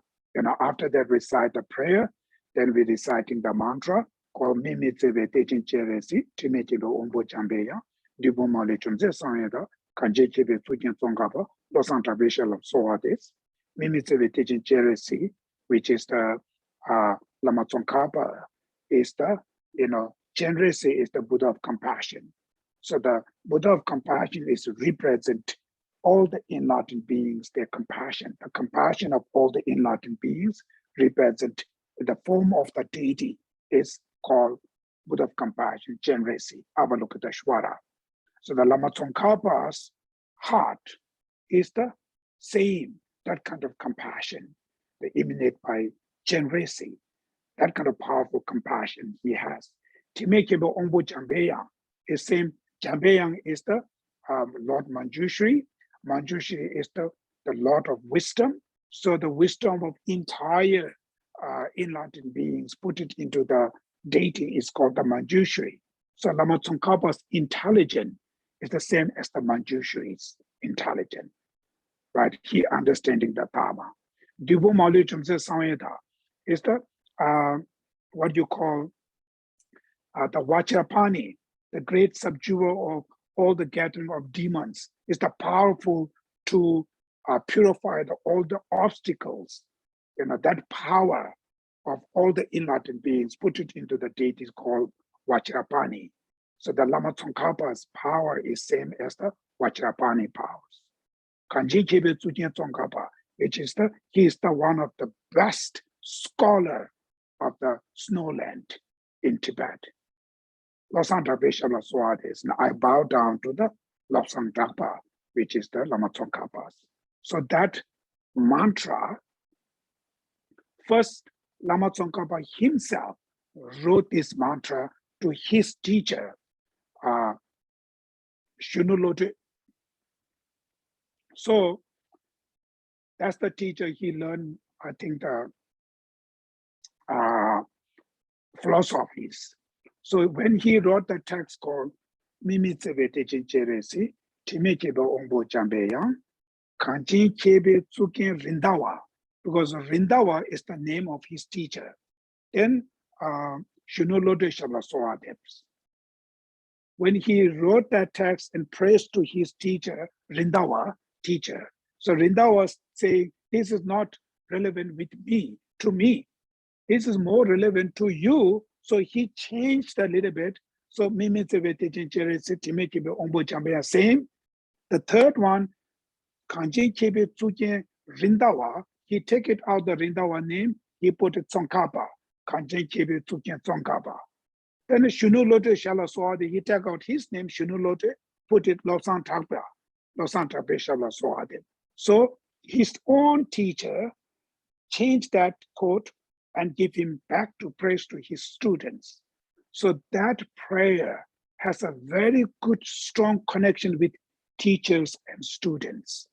After that, recite the prayer, then we're reciting the mantra called Mimi Tseve Techin Cheresi, Timetibo Umbo Chambeya, Dibo Malechumze Sanyada, Kanje Chebe Tukin Tsongkhapa, Losanta Vishal of Soades, Mimi Tseve Techin Cheresi, which is the Lama Tsongkhapa, is the, Cheresi is the Buddha of compassion. So the Buddha of compassion is to represent all the enlightened beings, their compassion. The compassion of all the enlightened beings represent the form of the deity is called Buddha of compassion, Chenresi, Avalokiteshvara. So the Lama Tsongkhapa's heart is the same, that kind of compassion, that emanate by Chenresi, that kind of powerful compassion he has. Timekebo Ombo Jambeyang is same. Jambeyang is the Lord Manjushri. Manjushri is the Lord of wisdom. So the wisdom of entire enlightened beings put it into the deity is called the Manjushri. So Lama Tsongkhapa's intelligence is the same as the Manjushri's intelligence, right? He understanding the Dharma. Dibu Mali Chumse Samyata is the what you call the Vajrapani, the great subduer of all the gathering of demons, is the powerful to purify all the obstacles. That power of all the enlightened beings, put it into the deities called Vajrapani. So the Lama Tsongkhapa's power is same as the Vajrapani powers. Kanji Kebe Tsujien Tsongkhapa, which is he is the one of the best scholar of the snowland in Tibet. Losanta Beshala Swades. Now I bow down to the Lobsang Tragpa, which is the Lama Tsongkhapa's. So that mantra, first Lama Tsongkhapa himself wrote this mantra to his teacher, Shunulote. So that's the teacher he learned, I think, the philosophies. So when he wrote the text called Mimi Tseve Techin Cheresi, Timekeba Ombo Jambeyang, Kanjin Kebe Tsukin Rindawa, because Rindawa is the name of his teacher. Then Shunolode Shablasoadeps. When he wrote that text and praised to his teacher, Rindawa, teacher. So Rindawa was saying, this is not relevant with me, to me. This is more relevant to you. So he changed a little bit. So Mimi Tseve Techin Cheresi, Timekebe Ombo Jambeyang, same. The third one, Kanjin Kebe Tsukin Rindawa, he take it out the Rindawa name, he put it Tsongkhapa, Kanjin Kebe Tsukin Tsongkhapa. Then Shunulote Shalaswade, he take out his name, Shunulote, put it Losang Tragpa, Losang Tragpa Shalaswade. So his own teacher changed that quote and give him back to praise to his students. So that prayer has a very good, strong connection with teachers and students.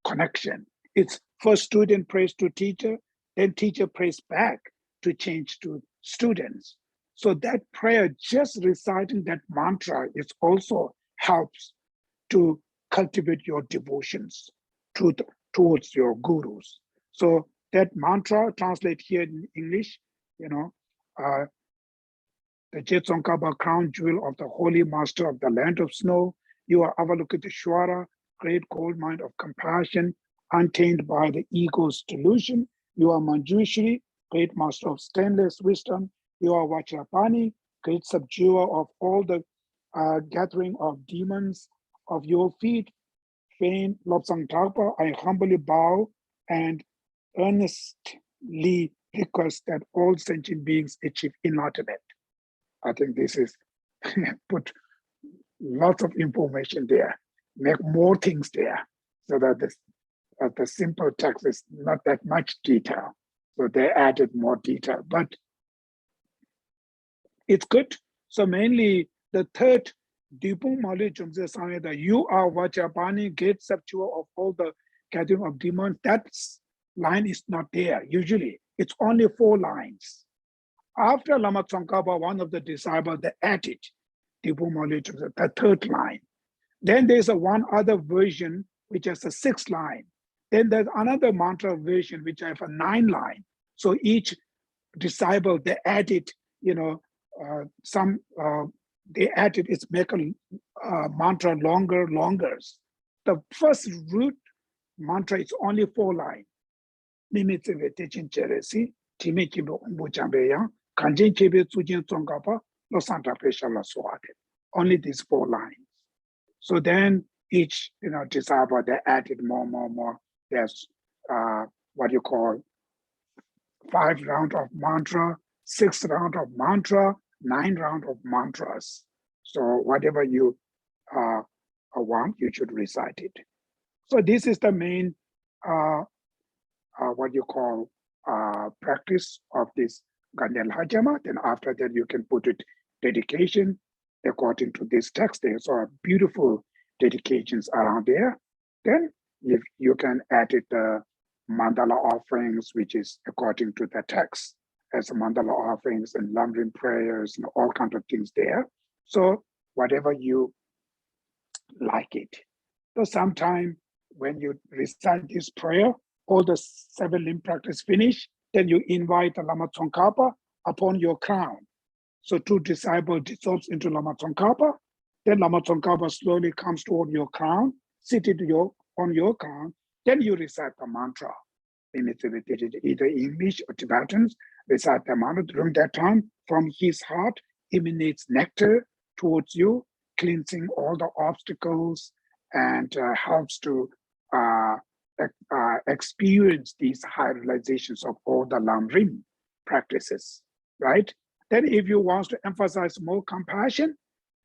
Connection. It's first student praise to teacher, then teacher praise back to change to students. So that prayer, just reciting that mantra, it also helps to cultivate your devotions towards your gurus. So that mantra translate here in English, uh, the Jetsongkhapa crown jewel of the holy master of the land of snow. You are Avalokiteshvara, great gold mine of compassion, untainted by the ego's delusion. You are Manjushri, great master of stainless wisdom. You are Vajrapani, great subduer of all the gathering of demons of your feet. Fain Lobsang Tagpa, I humbly bow and earnestly request that all sentient beings achieve enlightenment. I think this is put lots of information there, make more things there, so that the simple text is not that much detail. So they added more detail, but it's good. So mainly the third, Dipung Mali Jumse Sameda, you are Vajrapani, great subduer of all the gathering of demons. That line is not there usually. It's only 4 lines. After Lama Tsongkhapa, one of the disciples, they added Dipung Mali Jumse, the 3rd line. Then there's one other version which has a 6th line. Then there's another mantra version which has a 9 line. So each disciple, they added, they added, it's make a mantra longer. The first root mantra is only 4 lines. Mimitse teaching cheresi, Timikibo Umbuchambeya, Kanjin Kibe Tsujin Tsongkhapa, no Santa Peshala Swate. Only these 4 lines. So then each disciple, they added more. There's what you call 5 round of mantra, 6 round of mantra, 9 round of mantras. So whatever you want, you should recite it. So this is the main what you call practice of this Ganden Lha Gye. Then after that, you can put it dedication according to this text. There's beautiful dedications around there. Then if you can add it the mandala offerings, which is according to the text, as mandala offerings and Lamrim prayers and all kinds of things there. So whatever you like it. So sometime when you recite this prayer, all the 7 limb practice finish, then you invite the Lama Tsongkhapa upon your crown. So 2 disciples dissolves into Lama Tsongkhapa. Then Lama Tsongkhapa slowly comes toward your crown, seated on your crown. Then you recite the mantra. Either English or Tibetans recite the mantra. During that time, from his heart emanates nectar towards you, cleansing all the obstacles and helps to experience these high realizations of all the Lamrim practices, right? Then if you want to emphasize more compassion,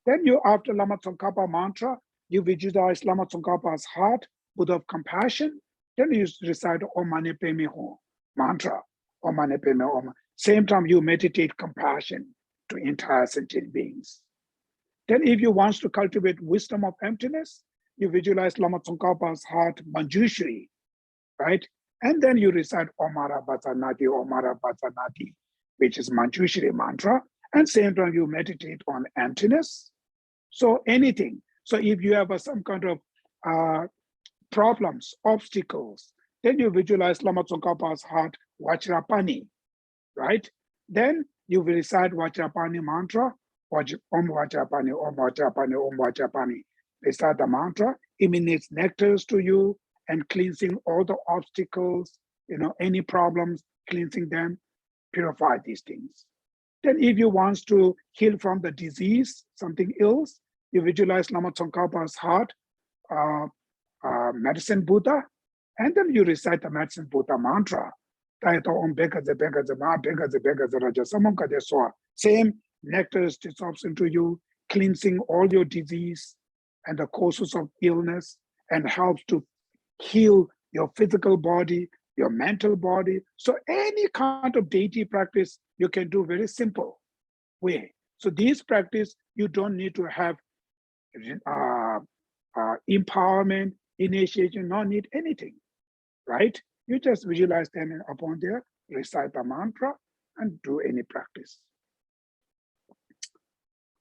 then you, after Lama Tsongkhapa mantra, you visualize Lama Tsongkhapa's heart, Buddha of compassion, then you recite Om Mani Padme Hum mantra, Om Mani Padme Hum. Same time you meditate compassion to entire sentient beings. Then if you want to cultivate wisdom of emptiness, you visualize Lama Tsongkhapa's heart, Manjushri, right? And then you recite Omara Bhajanati, which is Manjushri mantra. And same time you meditate on emptiness. So anything. So if you have some kind of problems, obstacles, then you visualize Lama Tsongkhapa's heart, Vajrapani, right? Then you will recite Vajrapani mantra, Om Vajrapani, Om Vajrapani, Om Vajrapani. Recite the mantra, emanates nectars to you and cleansing all the obstacles, any problems, cleansing them, purify these things. Then if you want to heal from the disease, something else, you visualize Lama Tsongkhapa's heart, medicine Buddha, and then you recite the medicine Buddha mantra. Same nectar dissolves into you, cleansing all your disease and the causes of illness, and helps to heal your physical body, your mental body. So any kind of deity practice you can do very simple way. So these practice, you don't need to have empowerment, initiation, no need anything, right? You just visualize them upon there, recite the mantra, and do any practice.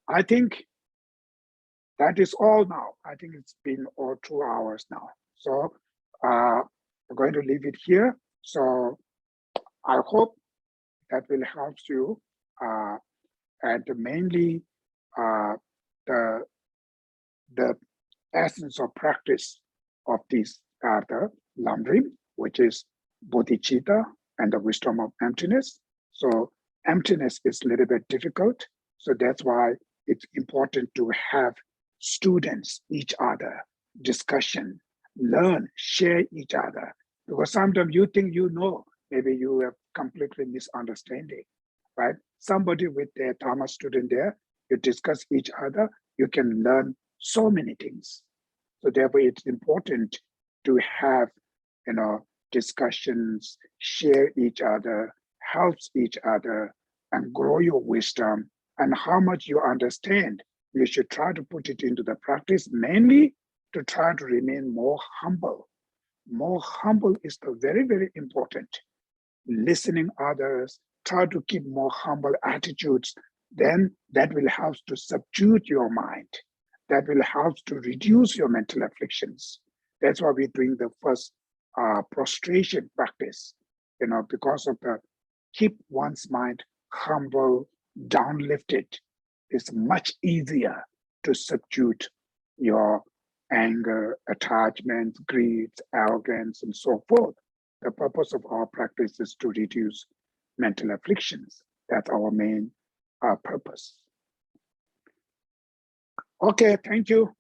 I think that is all now. I think it's been all 2 hours now. So we're going to leave it here. So I hope that will help you. And mainly the essence of practice of these are the Lamrim, which is bodhicitta and the wisdom of emptiness. So emptiness is a little bit difficult. So that's why it's important to have students, each other, discussion, learn, share each other. Because sometimes you think you know, maybe you have completely misunderstanding, right? Somebody with their Dharma student there, you discuss each other, you can learn so many things. So therefore, it's important to have, discussions, share each other, helps each other, and grow your wisdom. And how much you understand, you should try to put it into the practice, mainly to try to remain more humble. More humble is the very, very important. Listening others, try to keep more humble attitudes, then that will help to subdue your mind. That will help to reduce your mental afflictions. That's why we're doing the first prostration practice, because of the keep one's mind humble, downlifted. It's much easier to subdue your anger, attachment, greed, arrogance, and so forth. The purpose of our practice is to reduce mental afflictions. That's our main purpose. Okay, thank you.